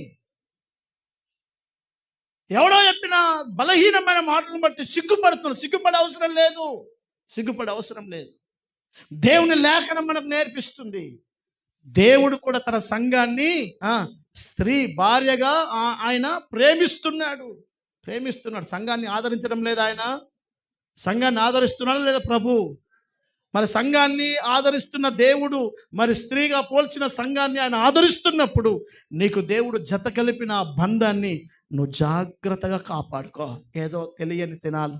ఎవడో చెప్పిన బలహీనమైన మాటలను బట్టి సిగ్గుపడే అవసరం లేదు. దేవుని లేఖనం మనకు నేర్పిస్తుంది. దేవుడు కూడా తన సంఘాన్ని స్త్రీ భార్యగా ఆయన ప్రేమిస్తున్నాడు. సంఘాన్ని ఆదరించడం లేదా? ఆయన సంఘాన్ని ఆదరిస్తున్నాడు లేదా ప్రభు? మరి సంఘాన్ని ఆదరిస్తున్న దేవుడు మరి స్త్రీగా పోల్చిన సంఘాన్ని ఆయన ఆదరిస్తున్నప్పుడు నీకు దేవుడు జత కలిపిన బంధాన్ని నువ్వు జాగ్రత్తగా కాపాడుకో. ఏదో తెలియని తినాలి,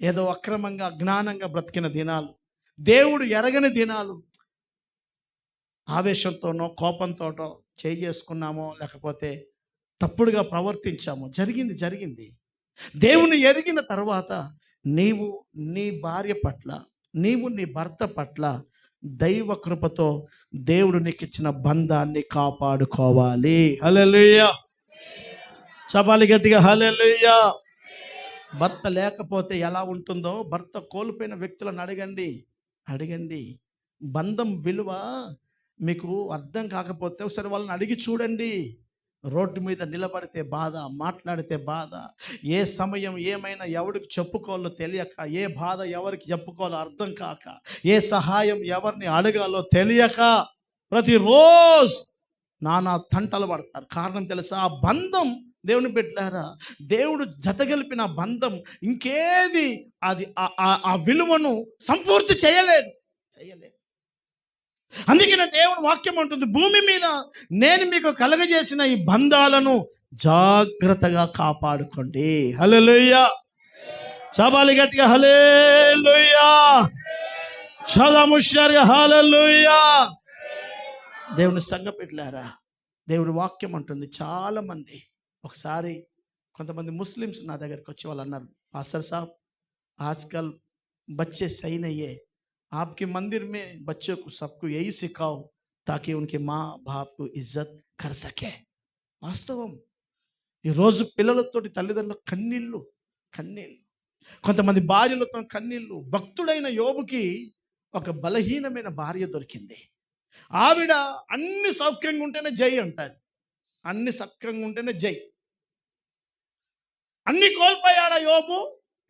ఏదో అక్రమంగా అజ్ఞానంగా బ్రతికిన దినాలు, దేవుడు ఎరగని దినాలు, ఆవేశంతోనో కోపంతోటో చేసుకున్నామో లేకపోతే తప్పుడుగా ప్రవర్తించామో జరిగింది. దేవుని ఎరిగిన తర్వాత నీవు నీ భార్య పట్ల, నీవు నీ భర్త పట్ల దైవ కృపతో దేవుడు నీకు ఇచ్చిన బంధాన్ని కాపాడుకోవాలి. హల్లెలూయా. చపాలి గట్టిగా హల్లెలూయా. భర్త లేకపోతే ఎలా ఉంటుందో భర్త కోల్పోయిన వ్యక్తులను అడగండి. బంధం విలువ మీకు అర్థం కాకపోతే ఒకసారి వాళ్ళని అడిగి చూడండి. రోడ్డు మీద నిలబడితే బాధ, మాట్లాడితే బాధ, ఏ సమయం ఏమైనా ఎవరికి చెప్పుకోవాలో తెలియక, ఏ బాధ ఎవరికి చెప్పుకోవాలో అర్థం కాక, ఏ సహాయం ఎవరిని అడగాలో తెలియక ప్రతిరోజు నానా తంటలు పడతారు. కారణం తెలుసా? ఆ బంధం, దేవుని బిడ్డలారా, దేవుడు జతగలిపిన బంధం ఇంకేది అది ఆ విలువను సంపూర్తి చేయలేదు. అందుకనే దేవుడు వాక్యం అంటుంది, భూమి మీద నేను మీకు కలగజేసిన ఈ బంధాలను జాగ్రత్తగా కాపాడుకోండి. హల్లెలూయా. చపాలి గట్టిగా హల్లెలూయా. చాలా ముష్యారుగా హల్లెలూయా. దేవుని సంఘ బిడ్డలారా, దేవుడి వాక్యం అంటుంది, చాలా మంది ఒకసారి కొంతమంది ముస్లిమ్స్ నా దగ్గరికి వచ్చి వాళ్ళు అన్నారు, పాస్టర్ సాబ్ ఆజ్కల్ బच्चे सही नहीं है, आपके मंदिर में बच्चों को सबको यही सिखाओ ताकि उनके माँ बाप को इज्जत कर सके. వాస్తవం. ఈరోజు పిల్లలతోటి తల్లిదండ్రులు కన్నీళ్ళు, కొంతమంది భార్యలతో కన్నీళ్ళు. భక్తుడైన యోబుకి ఒక బలహీనమైన భార్య దొరికింది. ఆవిడ అన్ని సౌఖ్యంగా ఉంటేనే జై అంటది, అన్ని సౌఖ్యంగా ఉంటేనే జై. అన్ని కోల్పోయాడా యోబు?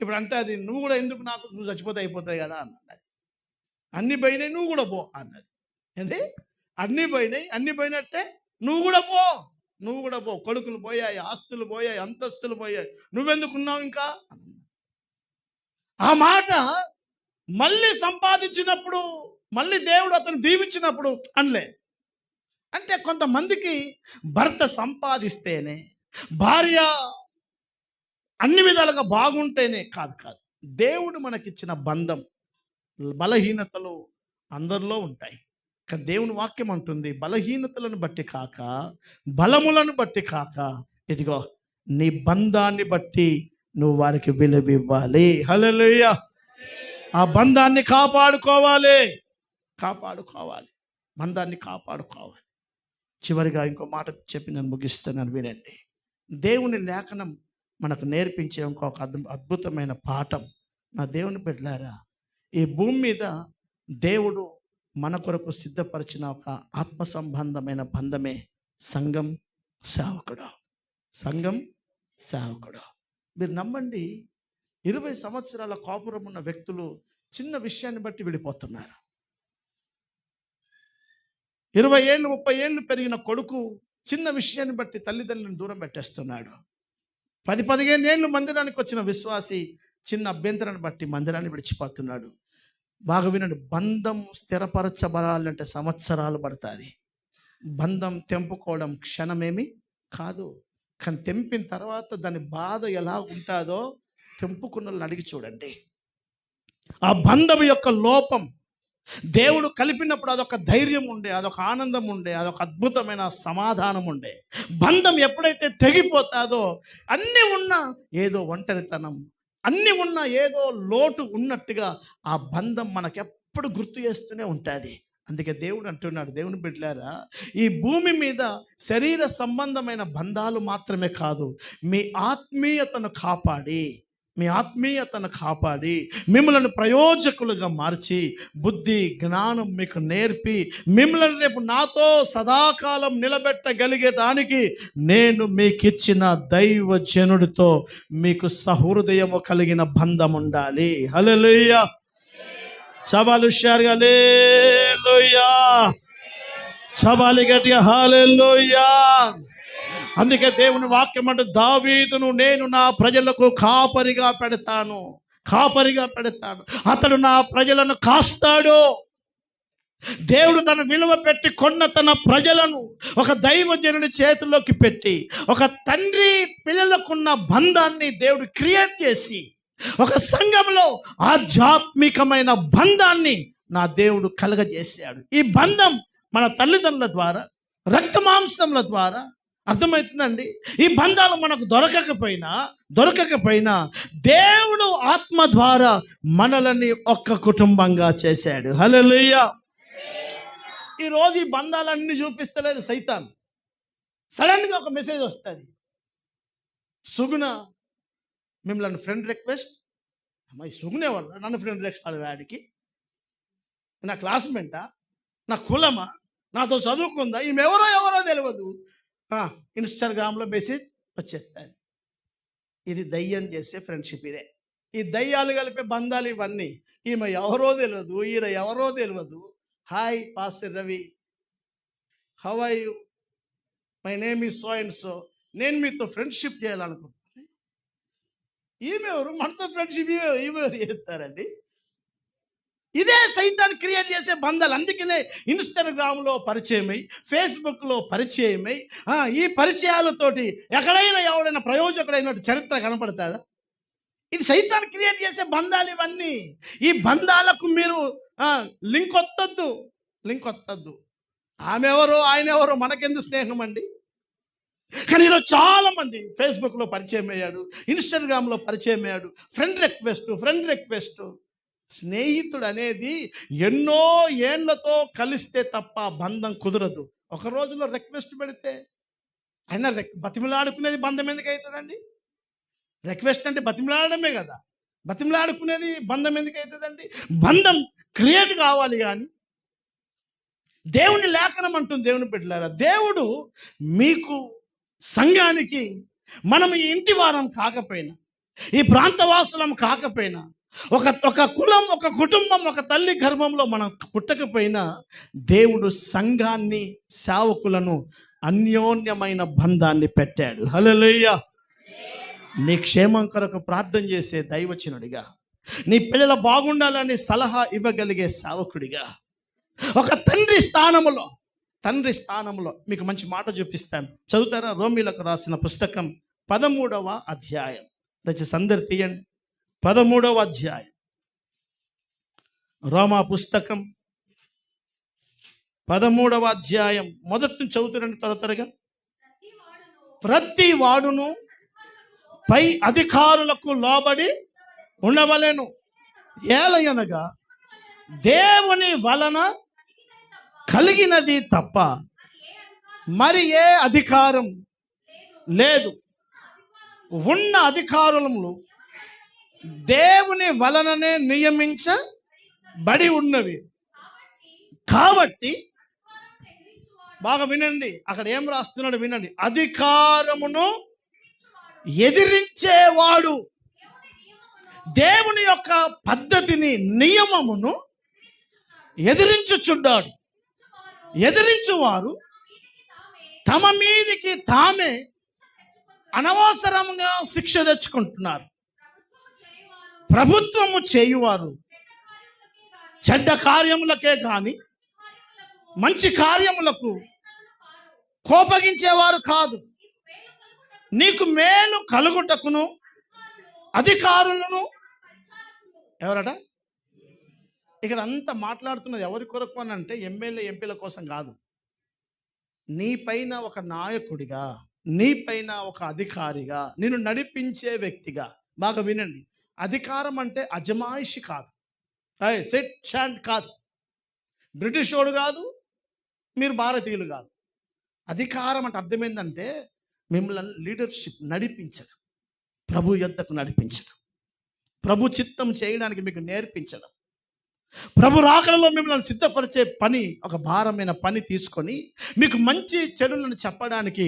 ఇప్పుడు అంటే అది నువ్వు కూడా ఎందుకు, నాకు నువ్వు చచ్చిపోతే అయిపోతాయి కదా అన్నది. అన్ని పోయినాయి, నువ్వు కూడా పో అన్నది. ఏంది? అన్ని పోయినట్టే నువ్వు కూడా పో. కొడుకులు పోయాయి, ఆస్తులు పోయాయి, అంతస్తులు పోయాయి, నువ్వెందుకున్నావు ఇంకా? ఆ మాట మళ్ళీ సంపాదించినప్పుడు, మళ్ళీ దేవుడు అతను దీవించినప్పుడు అనలే. అంటే కొంతమందికి భర్త సంపాదిస్తేనే, భార్య అన్ని విధాలుగా బాగుంటేనే కాదు. దేవుడు మనకిచ్చిన బంధం, బలహీనతలు అందరిలో ఉంటాయి. కానీ దేవుని వాక్యం అంటుంది, బలహీనతలను బట్టి కాక, బలములను బట్టి కాక, ఇదిగో నీ బంధాన్ని బట్టి నువ్వు వారికి విలువ ఇవ్వాలి. హల్లెలూయా. ఆ బంధాన్ని కాపాడుకోవాలి. బంధాన్ని కాపాడుకోవాలి. చివరిగా ఇంకో మాట చెప్పి నేను ముగిస్తున్నాను, వినండి. దేవుని లేఖనం మనకు నేర్పించే ఇంకొక అద్భుతమైన పాఠం. నా దేవుని బిడ్డలారా, ఈ భూమి మీద దేవుడు మన కొరకు సిద్ధపరిచిన ఒక ఆత్మ సంబంధమైన బంధమే సంఘం, సేవకుడు. మీరు నమ్మండి, 20 సంవత్సరాల కాపురం ఉన్న వ్యక్తులు చిన్న విషయాన్ని బట్టి విడిపోతున్నారు. 20 ఏళ్ళు 30 ఏళ్ళు పెరిగిన కొడుకు చిన్న విషయాన్ని బట్టి తల్లిదండ్రులను దూరం పెట్టేస్తున్నాడు. 10-15 ఏళ్ళు మందిరానికి వచ్చిన విశ్వాసి చిన్న అభ్యంతరాన్ని బట్టి మందిరాన్ని విడిచిపోతున్నాడు. బాగా వినండి, బంధం స్థిరపరచబడాలంటే సంవత్సరాలు పడుతుంది. బంధం తెంపుకోవడం క్షణమేమి కాదు. కానీ తెంపిన తర్వాత దాని బాధ ఎలా ఉంటుందో తెంపుకున్న వాళ్ళని అడిగి చూడండి. ఆ బంధం యొక్క లోపం, దేవుడు కలిపినప్పుడు అదొక ధైర్యం ఉండే, అదొక ఆనందం ఉండే, అదొక అద్భుతమైన సమాధానం ఉండే. బంధం ఎప్పుడైతే తెగిపోతాదో, అన్నీ ఉన్నా ఏదో ఒంటరితనం, అన్నీ ఉన్నా ఏదో లోటు ఉన్నట్టుగా ఆ బంధం మనకెప్పుడు గుర్తు చేస్తూనే ఉంటుంది. అందుకే దేవుడు అంటున్నాడు, దేవుని బిడ్డలారా, ఈ భూమి మీద శరీర సంబంధమైన బంధాలు మాత్రమే కాదు, మీ ఆత్మీయతను కాపాడి మిమ్మల్ని ప్రయోజకులుగా మార్చి బుద్ధి జ్ఞానం మీకు నేర్పి మిమ్మల్ని రేపు నాతో సదాకాలం నిలబెట్టగలిగేటానికి నేను మీకు ఇచ్చిన దైవజనుడితో మీకు సహృదయము కలిగిన బంధం ఉండాలి. హల్లెలూయా. చబాలు హుషారుగా హల్లెలూయా. చబాలి గట్టిగా హల్లెలూయా. అందుకే దేవుని వాక్యం అంటే, దావీదును నేను నా ప్రజలకు కాపరిగా పెడతాను, అతడు నా ప్రజలను కాస్తాడు. దేవుడు తన విలువ పెట్టి కొన్న తన ప్రజలను ఒక దైవజనుడి చేతిలోకి పెట్టి, ఒక తండ్రి పిల్లలకున్న బంధాన్ని దేవుడు క్రియేట్ చేసి ఒక సంఘంలో ఆధ్యాత్మికమైన బంధాన్ని నా దేవుడు కలగజేశాడు. ఈ బంధం మన తల్లిదండ్రుల ద్వారా, రక్త మాంసముల ద్వారా, అర్థమవుతుందండి. ఈ బంధాలు మనకు దొరకకపోయినా దేవుడు ఆత్మ ద్వారా మనల్ని ఒక్క కుటుంబంగా చేశాడు. హల్లెలూయా. ఈరోజు ఈ బంధాలన్నీ చూపిస్తలేదు సైతాన్. సడన్గా ఒక మెసేజ్ వస్తుంది, సుగుణ మిమ్మల్ని ఫ్రెండ్ రిక్వెస్ట్. అమ్మాయి సుగునే వల్ల నన్ను ఫ్రెండ్ రిక్వెస్ట్ వాడికి, నా క్లాస్మేటా, నా కులమా, నాతో చదువుకుందా, ఈమె ఎవరో తెలియదు. ఇన్స్టాగ్రామ్లో మెసేజ్ వచ్చేస్తుంది. ఇది దయ్యం చేసే ఫ్రెండ్షిప్. ఇదే ఈ దయ్యాలు కలిపే బంధాలు ఇవన్నీ. ఈమె ఎవరో తెలియదు, ఈయన ఎవరో తెలియదు. Hi pastor Ravi, how are you, my name is so and so, నేను మీతో ఫ్రెండ్షిప్ చేయాలనుకుంటున్నాను. ఈమె ఎవరు, మనతో ఫ్రెండ్షిప్ ఈమె చేస్తారండి. ఇదే సైతాన్ క్రియేట్ చేసే బంధాలు. అందుకనే ఇన్స్టాగ్రామ్లో పరిచయమై, ఫేస్బుక్లో పరిచయమై, ఈ పరిచయాలతోటి ఎక్కడైనా ఎవడైనా ప్రయోజకుడైన చరిత్ర కనపడుతుందా? ఇది సైతాన్ క్రియేట్ చేసే బంధాలు ఇవన్నీ. ఈ బంధాలకు మీరు లింక్ వత్తద్దు. ఆమె ఎవరో ఆయన ఎవరో మనకెందుకు స్నేహం అండి? కానీ ఈరోజు చాలా మంది ఫేస్బుక్లో పరిచయం అయ్యాడు, ఇన్స్టాగ్రామ్లో పరిచయం అయ్యాడు, ఫ్రెండ్ రిక్వెస్ట్. స్నేహితుడు అనేది ఎన్నో ఏళ్లతో కలిస్తే తప్ప బంధం కుదరదు. ఒక రోజులో రిక్వెస్ట్ పెడితే ఆయన బతిమలాడుకునేది బంధం ఎందుకు అవుతుందండి? రిక్వెస్ట్ అంటే బతిమలాడమే కదా, బతిమలాడుకునేది బంధం ఎందుకు అవుతుందండి? బంధం క్రియేట్ కావాలి. కానీ దేవుని లేఖనం అంటుంది, దేవుని బిడ్డలారా, దేవుడు మీకు సంఘానికి, మనం ఈ ఇంటి వారం కాకపోయినా, ఈ ప్రాంతవాసులం కాకపోయినా, ఒక కులం, ఒక కుటుంబం, ఒక తల్లి గర్భంలో మనం పుట్టకపోయినా, దేవుడు సంఘాన్ని, సేవకులను అన్యోన్యమైన బంధాన్ని పెట్టాడు. హల్లెలూయా. నీ క్షేమం కొరకు ప్రార్థన చేసే దైవచనుడిగా, నీ పిల్లల బాగుండాలని సలహా ఇవ్వగలిగే సేవకుడిగా, ఒక తండ్రి స్థానంలో మీకు మంచి మాట చూపిస్తాను. చదువుతారా? రోమీలకు రాసిన పుస్తకం 13వ అధ్యాయం. దయచేసి అందరు తీయండి. 13వ అధ్యాయం, రోమా పుస్తకం 13వ అధ్యాయం మొదటి నుంచి చదువుతారండి త్వరగా. ప్రతి వాడును పై అధికారులకు లోబడి ఉండవలెను, ఏలయనగా దేవుని వలన కలిగినది తప్ప మరి ఏ అధికారం లేదు. ఉన్న అధికారములు దేవుని వలననే నియమించబడి ఉన్నవి. కాబట్టి బాగా వినండి, అక్కడ ఏం రాస్తున్నాడు వినండి. అధికారమును ఎదిరించేవాడు దేవుని యొక్క పద్ధతిని, నియమమును ఎదిరించుచున్నాడు. ఎదిరించువారు తమ మీదికి తామే అనవసరంగా శిక్ష తెచ్చుకుంటున్నారు. ప్రభుత్వము చేయువారు చెడ్డ కార్యములకే కానీ మంచి కార్యములకు కోపగించేవారు కాదు. నీకు మేలు కలుగుటకును అధికారులను, ఎవరట ఇక్కడ అంతా మాట్లాడుతున్నది ఎవరి కొరకు అని అంటే, ఎమ్మెల్యే ఎంపీల కోసం కాదు. నీ పైన ఒక నాయకుడిగా, నీ పైన ఒక అధికారిగా, నిన్ను నడిపించే వ్యక్తిగా. బాగా వినండి, అధికారం అంటే అజమాయిషి కాదు, సెట్ షాండ్ కాదు, బ్రిటిష్ వాడు కాదు, మీరు భారతీయులు కాదు. అధికారం అంటే అర్థమైందంటే మిమ్మల్ని లీడర్షిప్ నడిపించడం, ప్రభు యొద్దకు నడిపించడం, ప్రభు చిత్తం చేయడానికి మీకు నేర్పించడం, ప్రభు రాకడలో మిమ్మల్ని సిద్ధపరిచే పని, ఒక భారమైన పని తీసుకొని మీకు మంచి చెడులను చెప్పడానికి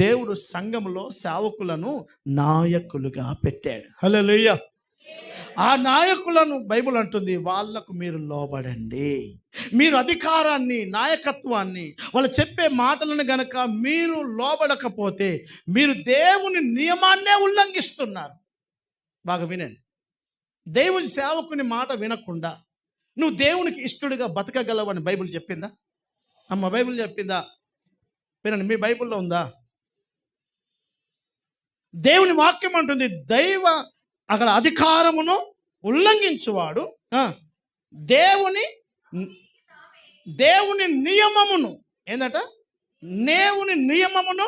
దేవుడు సంఘంలో సేవకులను నాయకులుగా పెట్టాడు. హల్లెలూయా. ఆ నాయకులను బైబిల్ అంటుంది, వాళ్లకు మీరు లోబడండి. మీరు అధికారాన్ని, నాయకత్వాన్ని, వాళ్ళు చెప్పే మాటలను గనక మీరు లోబడకపోతే మీరు దేవుని నియమాన్నే ఉల్లంఘిస్తున్నారు. బాగా వినండి, దేవుని సేవకుని మాట వినకుండా నువ్వు దేవునికి ఇష్టడుగా బతకగలవని బైబిల్ చెప్పిందా? అమ్మ బైబిల్ చెప్పిందా? వినండి, మీ బైబిల్లో ఉందా? దేవుని వాక్యం అంటుంది, అక్కడ అధికారమును ఉల్లంఘించువాడు ఆ, దేవుని దేవుని నియమమును ఏందట, దేవుని నియమమును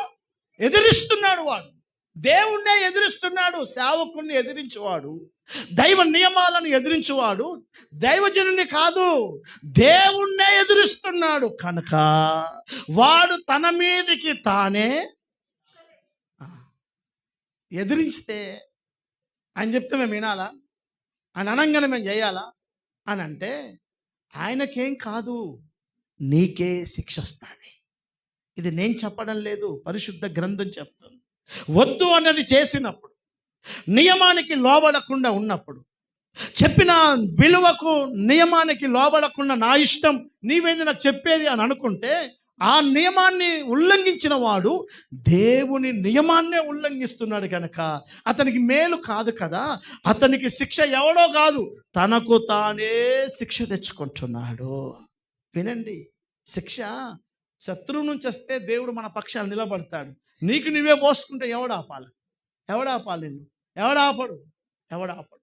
ఎదిరిస్తున్నాడు వాడు. దేవుణ్ణే ఎదిరిస్తున్నాడు. సేవకుణ్ణి ఎదిరించేవాడు, దైవ నియమాలను ఎదిరించేవాడు దైవజనుని కాదు, దేవుణ్ణే ఎదిరిస్తున్నాడు. కనుక వాడు తన మీదికి తానే ఎదిరిస్తే ఆయన చెప్తే మేము వినాలా, ఆయన అనంగానే మేము చేయాలా అని అంటే ఆయనకేం కాదు, నీకే శిక్ష వస్తుంది. ఇది నేను చెప్పడం లేదు, పరిశుద్ధ గ్రంథం చెప్తుంది. వద్దు అన్నది చేసినప్పుడు, నియమానికి లోబడకుండా ఉన్నప్పుడు, చెప్పిన విలువకు నియమానికి లోబడకుండా నా ఇష్టం నీవేది నాకు చెప్పేది అని అనుకుంటే ఆ నియమాన్ని ఉల్లంఘించిన వాడు దేవుని నియమాన్నే ఉల్లంఘిస్తున్నాడు. కనుక అతనికి మేలు కాదు కదా, అతనికి శిక్ష ఎవడో కాదు, తనకు తానే శిక్ష తెచ్చుకుంటున్నాడు. వినండి, శిక్ష శత్రువు నుంచి వస్తే దేవుడు మన పక్షాలు నిలబడతాడు. నీకు నువ్వే పోసుకుంటే ఎవడాపాలి, ఎవడాపాలి నిన్ను, ఎవడాపడు, ఎవడాపడు.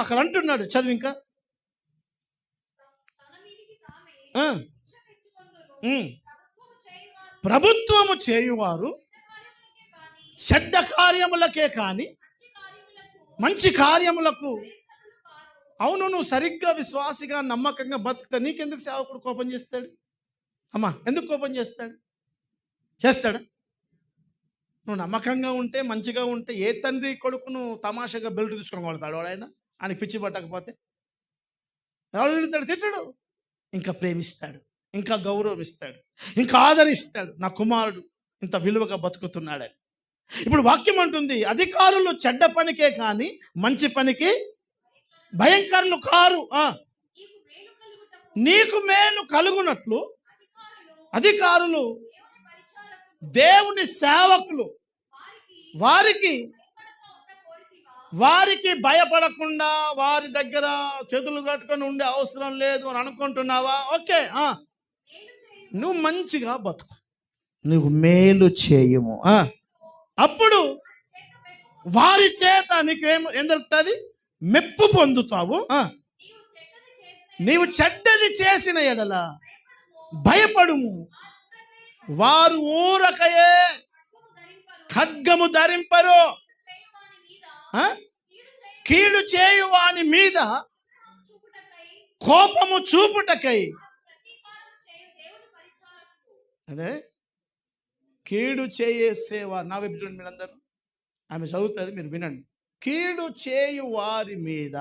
అక్కడ అంటున్నాడు, చదివి ఇంకా ప్రభుత్వము చేయువారు చెడ్డ కార్యములకే కాని మంచి కార్యములకు. అవును, నువ్వు సరిగ్గా విశ్వాసిగా నమ్మకంగా బతుకుతా, నీకెందుకు సేవకుడు కోపం చేస్తాడు? అమ్మా, ఎందుకు కోపం చేస్తాడు? చేస్తాడా? నువ్వు నమ్మకంగా ఉంటే మంచిగా ఉంటే ఏ తండ్రి కొడుకును తమాషాగా బెల్ట్ తీసుకొని కొడతాడు వాడైనా? ఆయనకి పిచ్చి పట్టకపోతే ఎవడు తిడతాడు? తిట్టడు. ఇంకా ప్రేమిస్తాడు, ఇంకా గౌరవిస్తాడు, ఇంకా ఆదరిస్తాడు. నా కుమారుడు ఇంత విలువగా బతుకుతున్నాడని. ఇప్పుడు వాక్యం అంటుంది, అధికారులు చెడ్డ పనికే కానీ మంచి పనికి భయంకరులు కారు. నీకు మేలు కలుగునట్లు అధికారులు దేవుని సేవకులు వారికి భయపడకుండా వారి దగ్గర చేతులు కట్టుకొని ఉండే అవసరం లేదు అని అనుకుంటున్నావా? ఓకే, నువ్వు మంచిగా బతుకు, నువ్వు మేలు చేయము, అప్పుడు వారి చేత నీకేం దొరుకుతుంది? మెప్పు పొందుతావు. నీవు చెడ్డది చేసిన ఎడల భయపడుము, వారు ఊరకయే ఖడ్గము ధరింపరు, కీడు చేయు వాని మీద కోపము చూపుటకై. అదే కీడు చేసేవా, నా వైపు చూడండి మీరందరూ, ఆమె చదువుతుంది, మీరు వినండి. కీడు చేయు వారి మీద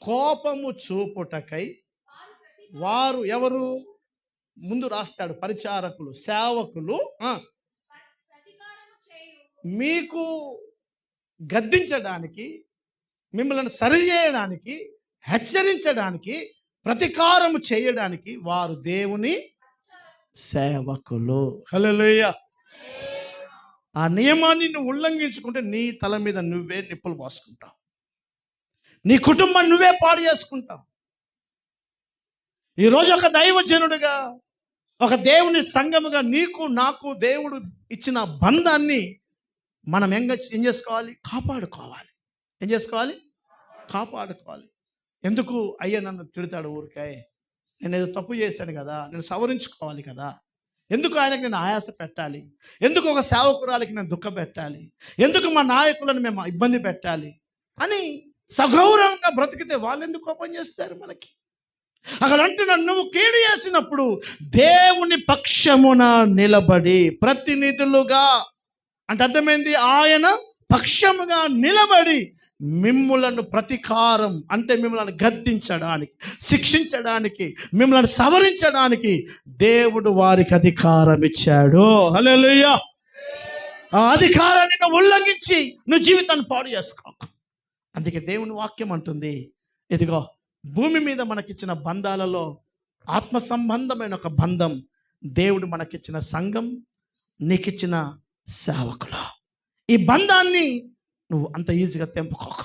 కోపము చూపుటకై వారు ఎవరు? ముందు రాస్తాడు, పరిచారకులు, సేవకులు. మీకు గద్దించడానికి, మిమ్మల్ని సరిచేయడానికి, హెచ్చరించడానికి, ప్రతీకారము చేయడానికి వారు దేవుని సేవకులు. హల్లెలూయా. ఆ నియమాన్ని నువ్వు ఉల్లంఘించుకుంటే నీ తల మీద నువ్వే నిప్పులు పోసుకుంటావు, నీ కుటుంబాన్ని నువ్వే పాడు చేసుకుంటావు. ఈరోజు ఒక దైవజనుడిగా, ఒక దేవుని సంఘముగా నీకు నాకు దేవుడు ఇచ్చిన బంధాన్ని మనం ఏం చేసుకోవాలి? కాపాడుకోవాలి. ఏం చేసుకోవాలి? కాపాడుకోవాలి. ఎందుకు అయ్యా నన్ను తిడతాడు ఊరికే, నేను ఏదో తప్పు చేశాను కదా, నేను సవరించుకోవాలి కదా, ఎందుకు ఆయనకు నేను ఆయాస పెట్టాలి, ఎందుకు ఒక సేవకురాలికి నేను దుఃఖ పెట్టాలి, ఎందుకు మా నాయకులను మేము ఇబ్బంది పెట్టాలి అని సగౌరవంగా బ్రతికితే వాళ్ళు ఎందుకు కోపం చేస్తారు మనకి? అక్కడ అంటున్నాడు, నువ్వు కీడు చేసినప్పుడు దేవుని పక్షమున నిలబడి ప్రతినిధులుగా, అంటే అర్థమైంది, ఆయన పక్షముగా నిలబడి మిమ్ములను ప్రతీకారం అంటే మిమ్మల్ని గద్దించడానికి, శిక్షించడానికి, మిమ్మల్ని సవరించడానికి దేవుడు వారికి అధికారం ఇచ్చాడు. హల్లెలూయా. ఆ అధికారాన్ని నువ్వు ఉల్లంఘించి నువ్వు జీవితాన్ని పాడు చేసుకోకు. అందుకే దేవుని వాక్యం అంటుంది, ఇదిగో భూమి మీద మనకిచ్చిన బంధాలలో ఆత్మ సంబంధమైన ఒక బంధం దేవుడు మనకిచ్చిన సంఘం, నీకిచ్చిన సేవకులు. ఈ బంధాన్ని నువ్వు అంత ఈజీగా తెంపుకోక.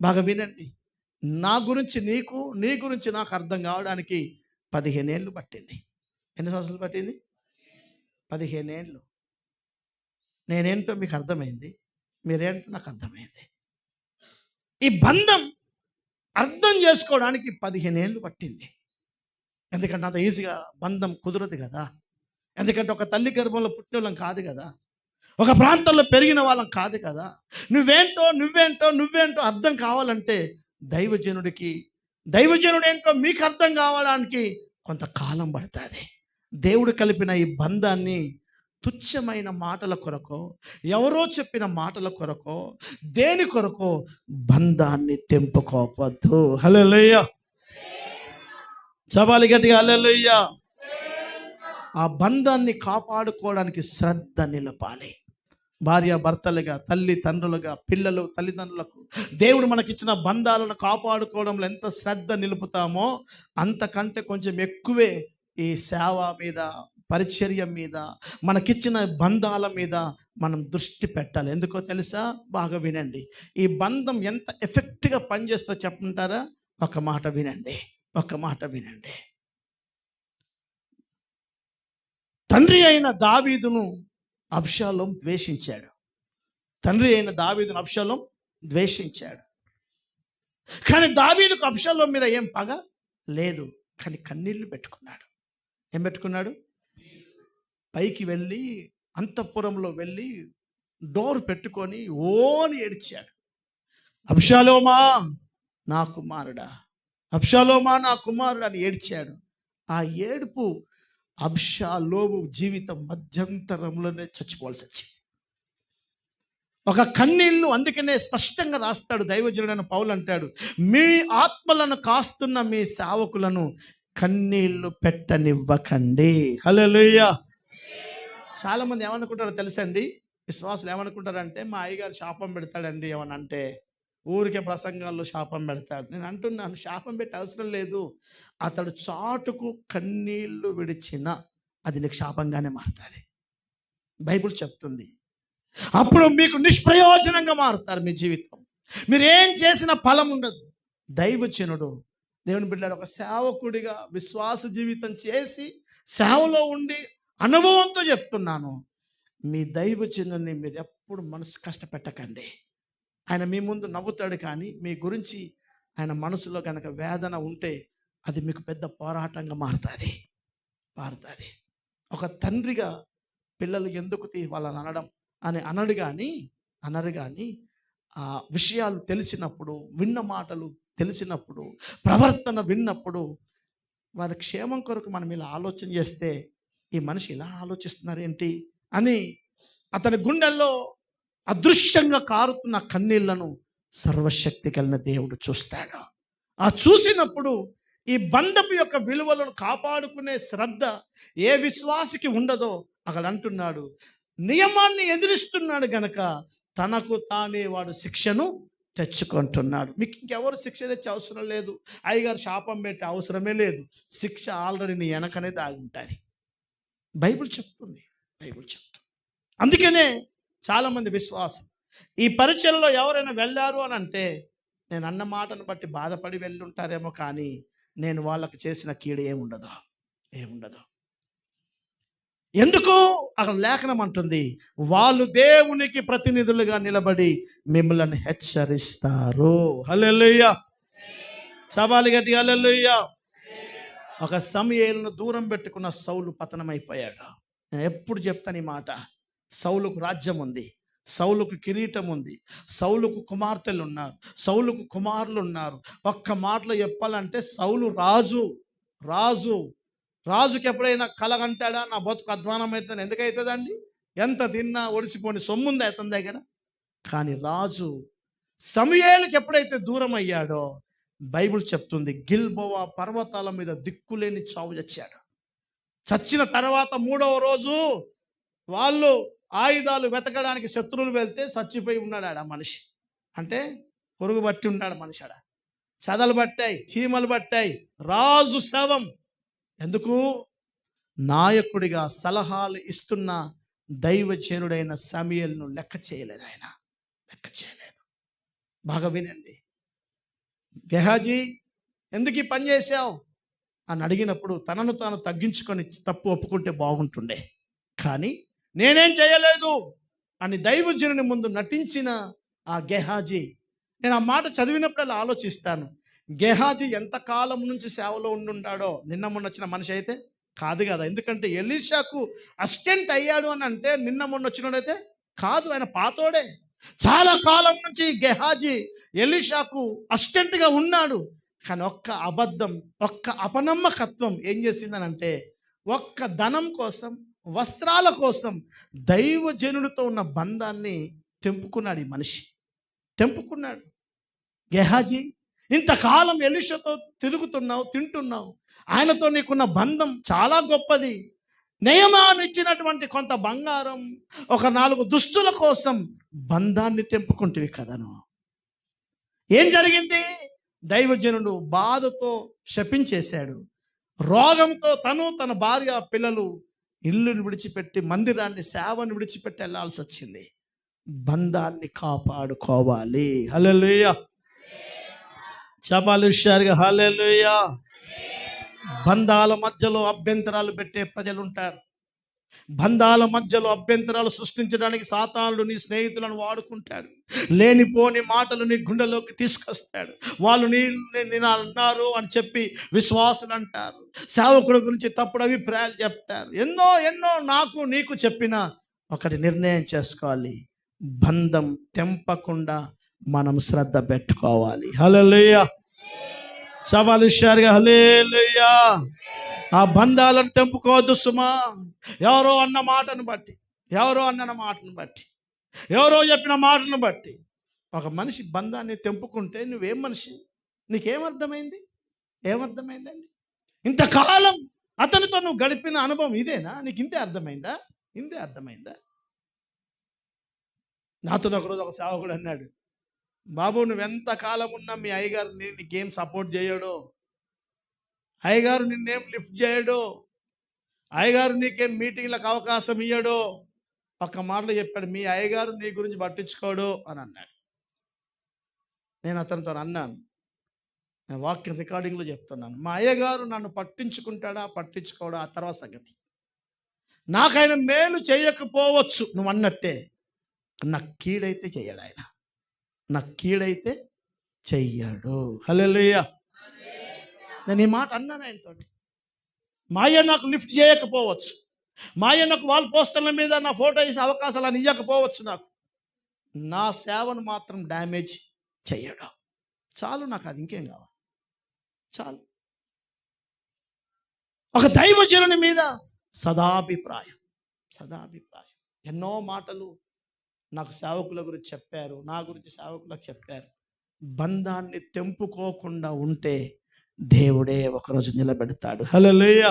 బాగా వినండి, నా గురించి నీకు, నీ గురించి నాకు అర్థం కావడానికి 15 ఏళ్ళు పట్టింది. ఎన్ని సంవత్సరాలు పట్టింది? 15 ఏళ్ళు. నేనేంటో మీకు అర్థమైంది. మీరేంటో నాకు అర్థమైంది. ఈ బంధం అర్థం చేసుకోవడానికి 15 ఏళ్ళు పట్టింది. ఎందుకంటే అంత ఈజీగా బంధం కుదరదు కదా. ఎందుకంటే ఒక తల్లి గర్భంలో పుట్టిన వాళ్ళం కాదు కదా, ఒక ప్రాంతంలో పెరిగిన వాళ్ళం కాదు కదా. నువ్వేంటో అర్థం కావాలంటే దైవజనుడేంటో మీకు అర్థం కావడానికి కొంతకాలం పడుతుంది. దేవుడు కలిపిన ఈ బంధాన్ని తుచ్చమైన మాటల కొరకో, ఎవరో చెప్పిన మాటల కొరకో, దేని కొరకో బంధాన్ని తెంపుకోవద్దు. హల్లెలూయా, చపాలి గట్టిగా హల్లెలూయా. ఆ బంధాన్ని కాపాడుకోవడానికి శ్రద్ధ నిలపాలి. భార్య భర్తలుగా, తల్లి తండ్రులుగా, పిల్లలు తల్లిదండ్రులకు దేవుడు మనకిచ్చిన బంధాలను కాపాడుకోవడంలో ఎంత శ్రద్ధ నిలుపుతామో అంతకంటే కొంచెం ఎక్కువే ఈ సేవ మీద, పరిచర్య మీద, మనకిచ్చిన బంధాల మీద మనం దృష్టి పెట్టాలి. ఎందుకో తెలుసా? బాగా వినండి. ఈ బంధం ఎంత ఎఫెక్ట్గా పనిచేస్తో చెప్పంటారా? ఒక మాట వినండి. తండ్రి అయిన దావీదును అబ్షాలోం ద్వేషించాడు. కానీ దావీదుకు అబ్షాలోం మీద ఏం పగ లేదు. కానీ కన్నీళ్లు పెట్టుకున్నాడు. ఏం పెట్టుకున్నాడు? పైకి వెళ్ళి, అంతఃపురంలో వెళ్ళి డోర్ పెట్టుకొని ఓని ఏడ్చాడు. అబ్షాలోమా నా కుమారుడా, అబ్షాలోమా నా కుమారుడు అని ఏడ్చాడు. ఆ ఏడుపు అబ్షాలోము జీవితం మధ్యంతరంలోనే చచ్చిపోవాల్సి వచ్చింది. ఒక కన్నీళ్ళు. అందుకనే స్పష్టంగా రాస్తాడు దైవజనుడైన పౌలు, అంటాడు, మీ ఆత్మలను కాస్తున్న మీ సేవకులను కన్నీళ్లు పెట్టనివ్వకండి. హల్లెలూయా. చాలా మంది ఏమనుకుంటారో తెలుసండి, విశ్వాసులు ఏమనుకుంటారంటే, మా అయ్యగారు శాపం పెడతాడండి ఏమని అంటే, ఊరికే ప్రసంగాల్లో శాపం పెడతాడు. నేను అంటున్నాను, శాపం పెట్టే అవసరం లేదు. అతడు చాటుకు కన్నీళ్లు విడిచిన అది నీకు శాపంగానే మారుతుంది. బైబిల్ చెప్తుంది. అప్పుడు మీకు నిష్ప్రయోజనంగా మారుతారు మీ జీవితం. మీరేం చేసిన ఫలం ఉండదు. దైవజనుడు, దేవుని బిడ్డలారా, ఒక సేవకుడిగా విశ్వాస జీవితం చేసి సేవలో ఉండి అనుభవంతో చెప్తున్నాను, మీ దైవజనుడిని మీరు ఎప్పుడు మనసు కష్టపెట్టకండి. ఆయన మీ ముందు నవ్వుతాడు, కానీ మీ గురించి ఆయన మనసులో కనుక వేదన ఉంటే అది మీకు పెద్ద పోరాటంగా మారుతుంది. ఒక తండ్రిగా పిల్లలు ఎందుకు వాళ్ళని అనడం అని అనరు కానీ ఆ విషయాలు తెలిసినప్పుడు, విన్న మాటలు తెలిసినప్పుడు, ప్రవర్తన విన్నప్పుడు వారి క్షేమం కొరకు మనం ఇలా ఆలోచన చేస్తే, ఈ మనిషి ఇలా ఆలోచిస్తున్నారు ఏంటి అని అతని గుండెల్లో అదృశ్యంగా కారుతున్న కన్నీళ్లను సర్వశక్తి కలిగిన దేవుడు చూస్తాడు. ఆ చూసినప్పుడు ఈ బంధపు యొక్క విలువలను కాపాడుకునే శ్రద్ధ ఏ విశ్వాసికి ఉండదో అక్కడ అంటున్నాడు, నియమాన్ని ఎదిరిస్తున్నాడు గనక తనకు తానే వాడు శిక్షను తెచ్చుకుంటున్నాడు. మీకు ఇంకెవరు శిక్ష తెచ్చే అవసరం లేదు. అయ్యగారు శాపం పెట్టే అవసరమే లేదు. శిక్ష ఆల్రెడీ నీ వెనకనే దాగి ఉంటుంది. బైబిల్ చెప్తుంది. అందుకనే చాలామంది విశ్వాసం ఈ పరిచయలో ఎవరైనా వెళ్ళారు అని అంటే, నేను అన్న మాటను బట్టి బాధపడి వెళ్ళి ఉంటారేమో, కానీ నేను వాళ్ళకు చేసిన కీడు ఏముండదు. ఎందుకు? అక్కడ లేఖనం అంటుంది, వాళ్ళు దేవునికి ప్రతినిధులుగా నిలబడి మిమ్మల్ని హెచ్చరిస్తారు. హల్లెలూయా, చపాలి గట్టిగా హల్లెలూయా. ఒక సమూయేలును దూరం పెట్టుకున్న సౌలు పతనమైపోయాడు. నేను ఎప్పుడు చెప్తాను ఈ మాట. సౌలుకు రాజ్యం ఉంది, సౌలుకు కిరీటం ఉంది, సౌలుకు కుమార్తెలు ఉన్నారు, సౌలుకు కుమారులు ఉన్నారు. ఒక్క మాటలో చెప్పాలంటే సౌలు రాజుకి ఎప్పుడైనా కలగంటాడా, నా బతుకు అధ్వానం అవుతుంది? ఎందుకు అవుతుందండి? ఎంత తిన్నా ఒడిసిపోని సొమ్ముంది అతని దగ్గర. కానీ రాజు సమూయేలుకి ఎప్పుడైతే దూరం అయ్యాడో, బైబిల్ చెప్తుంది, గిల్బోవా పర్వతాల మీద దిక్కులేని చావు చచ్చిన తర్వాత 3వ రోజు వాళ్ళు ఆయుధాలు వెతకడానికి శత్రువులు వెళ్తే చచ్చిపోయి ఉన్నాడు ఆడ మనిషి. అంటే పొరుగు బట్టి ఉన్నాడు మనిషి. ఆడ చదలు పట్టాయి, చీమలు పట్టాయి. రాజు శవం. ఎందుకు? నాయకుడిగా సలహాలు ఇస్తున్న దైవజనుడైన సమూయేలును లెక్క చేయలేదు. బాగా వినండి. గెహాజీ, ఎందుకు ఈ పని చేశావు అని అడిగినప్పుడు తనను తాను తగ్గించుకొని తప్పు ఒప్పుకుంటే బాగుంటుండే. కానీ నేనేం చేయలేదు, అని దైవజనుని ముందు నటించిన ఆ గెహాజీ, నేను ఆ మాట చదివినప్పుడు ఆలోచిస్తాను. గెహాజీ ఎంతకాలం నుంచి సేవలో ఉండుంటాడో, నిన్న మొన్న వచ్చిన మనిషి అయితే కాదు కదా. ఎందుకంటే ఎలీషాకు అసిస్టెంట్ అయ్యాడు అని అంటే నిన్న మొన్న వచ్చినోడైతే కాదు, ఆయన పాతోడే. చాలా కాలం నుంచి గెహాజీ ఎలీషాకు అసిస్టెంట్గా ఉన్నాడు. కానీ ఒక్క అబద్ధం, ఒక్క అపనమ్మకత్వం ఏం చేసిందనంటే, ఒక్క ధనం కోసం, వస్త్రాల కోసం దైవజనుడితో ఉన్న బంధాన్ని తెంపుకున్నాడు. ఈ మనిషి తెంపుకున్నాడు. గెహాజీ, ఇంతకాలం ఎలీషాతో తిరుగుతున్నావు, తింటున్నావు, ఆయనతో నీకున్న బంధం చాలా గొప్పది. నియమాన్ని ఇచ్చినటువంటి కొంత బంగారం, ఒక 4 దుస్తుల కోసం బంధాన్ని తెంపుకుంటేవి కదను. ఏం జరిగింది? దైవజనుడు బాధతో శపించేశాడు. రోగంతో తన భార్య, పిల్లలు ఇల్లుని విడిచిపెట్టి, మందిరాన్ని, సేవను విడిచిపెట్టి వెళ్ళాల్సి వచ్చింది. బంధాన్ని కాపాడుకోవాలి. హల్లెలూయా. చపాలు హుషారుగా హల్లెలూయా. బంధాల మధ్యలో అభ్యంతరాలు పెట్టే ప్రజలు ఉంటారు. బంధాల మధ్యలో అభ్యంతరాలు సృష్టించడానికి సాతానుడు నీ స్నేహితులను వాడుకుంటాడు. లేనిపోని మాటలు నీ గుండెలోకి తీసుకొస్తాడు. వాళ్ళు నేను అన్నారు అని చెప్పి విశ్వాసులు అంటారు. సేవకుడు గురించి తప్పుడు అభిప్రాయాలు చెప్తారు. ఎన్నో నాకు నీకు చెప్పినా ఒకటి నిర్ణయం చేసుకోవాలి, బంధం తెంపకుండా మనం శ్రద్ధ పెట్టుకోవాలి. హల్లెలూయా. సవాలు హుషారుగా హల్లెలూయా. ఆ బంధాలను తెంపుకోవద్దు సుమా. ఎవరో అన్న మాటను బట్టి, ఎవరో చెప్పిన మాటను బట్టి ఒక మనిషి బంధాన్ని తెంపుకుంటే నువ్వేం మనిషి? నీకేమర్థమైంది? ఏమర్థమైందండి? ఇంతకాలం అతనితో నువ్వు గడిపిన అనుభవం ఇదేనా? నీకు ఇంతే అర్థమైందా? నాతో ఒకరోజు ఒక సేవకుడు అన్నాడు, బాబు నువ్వెంతకాలం ఉన్నా మీ అయ్యగారు నీకేం సపోర్ట్ చేయడో, అయ్యగారు నిన్నేం లిఫ్ట్ చేయడో, అయ్యగారు నీకేం మీటింగ్లకు అవకాశం ఇయ్యడో. ఒక్క మాటలో చెప్పాడు, మీ అయ్యగారు నీ గురించి పట్టించుకోడు అని అన్నాడు. నేను అతనితో అన్నాను, నేను వాక్యం రికార్డింగ్లో చెప్తున్నాను, మా అయ్యగారు నన్ను పట్టించుకోడా ఆ తర్వాత సంగతి. నాకైనా మేలు చేయకపోవచ్చు నువ్వు అన్నట్టే, నాకు కీడైతే చెయ్యడు ఆయన, నాకు కీడైతే చెయ్యడు. హల్లెలూయా. నేను ఈ మాట అన్నాను ఆయనతో. మా అయ్య నాకు లిఫ్ట్ చేయకపోవచ్చు, మా అయ్య నాకు వాల్ పోస్టర్ల మీద నా ఫోటో వేసే అవకాశాలు అని ఇవ్వకపోవచ్చు, నాకు నా సేవను మాత్రం డ్యామేజ్ చెయ్యడు. చాలు, నాకు అది ఇంకేం కావాలి, చాలు. ఒక దైవజనుని మీద సదాభిప్రాయం. ఎన్నో మాటలు నాకు సేవకుల గురించి చెప్పారు, నా గురించి సేవకులకు చెప్పారు. బంధాన్ని తెంపుకోకుండా ఉంటే దేవుడే ఒకరోజు నిలబెడతాడు. హల్లెలూయా.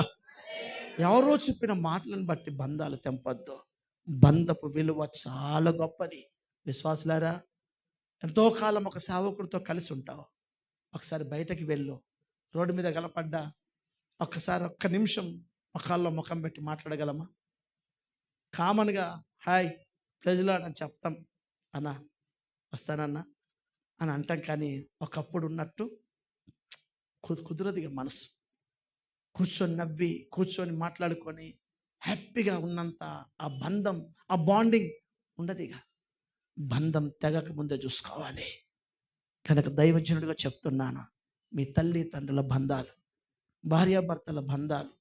ఎవరో చెప్పిన మాటలను బట్టి బంధాలు తెంపొద్దు. బంధపు విలువ చాలా గొప్పది. విశ్వాసులారా, ఎంతో కాలం ఒక సేవకుడితో కలిసి ఉంటావు. ఒకసారి బయటకి వెళ్ళు, రోడ్డు మీద కనపడ్డా ఒక్కసారి ఒక్క నిమిషం ముఖాల్లో ముఖం పెట్టి మాట్లాడగలమా? కామన్గా హాయ్ ప్రజలాడ్ అని చెప్తాం, అన్నా వస్తానన్నా అని అంటాం. కానీ ఒకప్పుడు ఉన్నట్టు కుదరదుగా. మనసు కూర్చొని నవ్వి, కూర్చొని మాట్లాడుకొని హ్యాపీగా ఉన్నంత ఆ బంధం, ఆ బాండింగ్ ఉండదుగా. బంధం తెగక ముందే చూసుకోవాలి. కనుక దైవజనుడిగా చెప్తున్నాను, మీ తల్లి తండ్రుల బంధాలు, భార్యాభర్తల బంధాలు,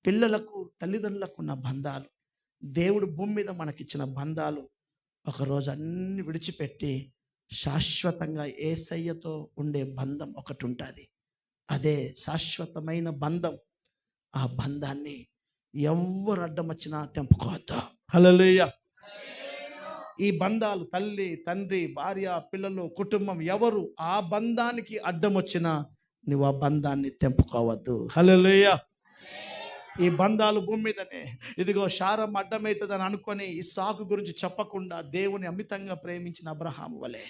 పిల్లలకు తల్లిదండ్రులకు ఉన్న బంధాలు, దేవుడు భూమి మీద మనకిచ్చిన బంధాలు ఒకరోజు అన్ని విడిచిపెట్టి శాశ్వతంగా యేసయ్యతో ఉండే బంధం ఒకటి ఉంటుంది. అదే శాశ్వతమైన బంధం. ఆ బంధాన్ని ఎవ్వరు అడ్డం వచ్చినా తెంపుకోవద్దు. హల్లెలూయా. ఈ బంధాలు తల్లి, తండ్రి, భార్య, పిల్లలు, కుటుంబం, ఎవరు ఆ బంధానికి అడ్డం వచ్చినా నువ్వు ఆ బంధాన్ని తెంపుకోవద్దు. హల్లెలూయా. ఈ బంధాలు భూమి మీదనే. ఇదిగో శారం అడ్డమవుతుందని అనుకొని ఇస్సాకు గురించి చెప్పకుండా దేవుని అమితంగా ప్రేమించిన అబ్రహాము వలె,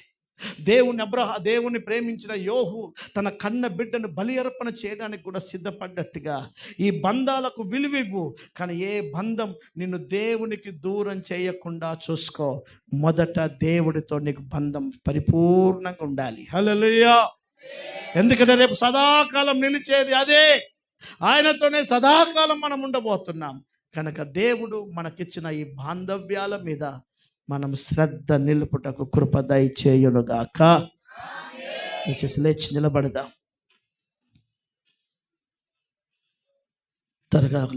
దేవుని ప్రేమించిన యోహు తన కన్న బిడ్డను బలి అర్పణ చేయడానికి కూడా సిద్ధపడ్డట్టుగా ఈ బంధాలకు విలువివ్వు. కానీ ఏ బంధం నిన్ను దేవునికి దూరం చేయకుండా చూసుకో. మొదట దేవుడితో నీకు బంధం పరిపూర్ణంగా ఉండాలి. హల్లెలూయా. ఎందుకంటే రేపు సదాకాలం నిలిచేది అదే, ఆయనతోనే సదాకాలం మనం ఉండబోతున్నాం. కనుక దేవుడు మనకిచ్చిన ఈ బాంధవ్యాల మీద మనం శ్రద్ధ నిలుపుటకు కృప దయచేయునుగాక. దయచేసి లేచి నిలబడదాం. త్వరగా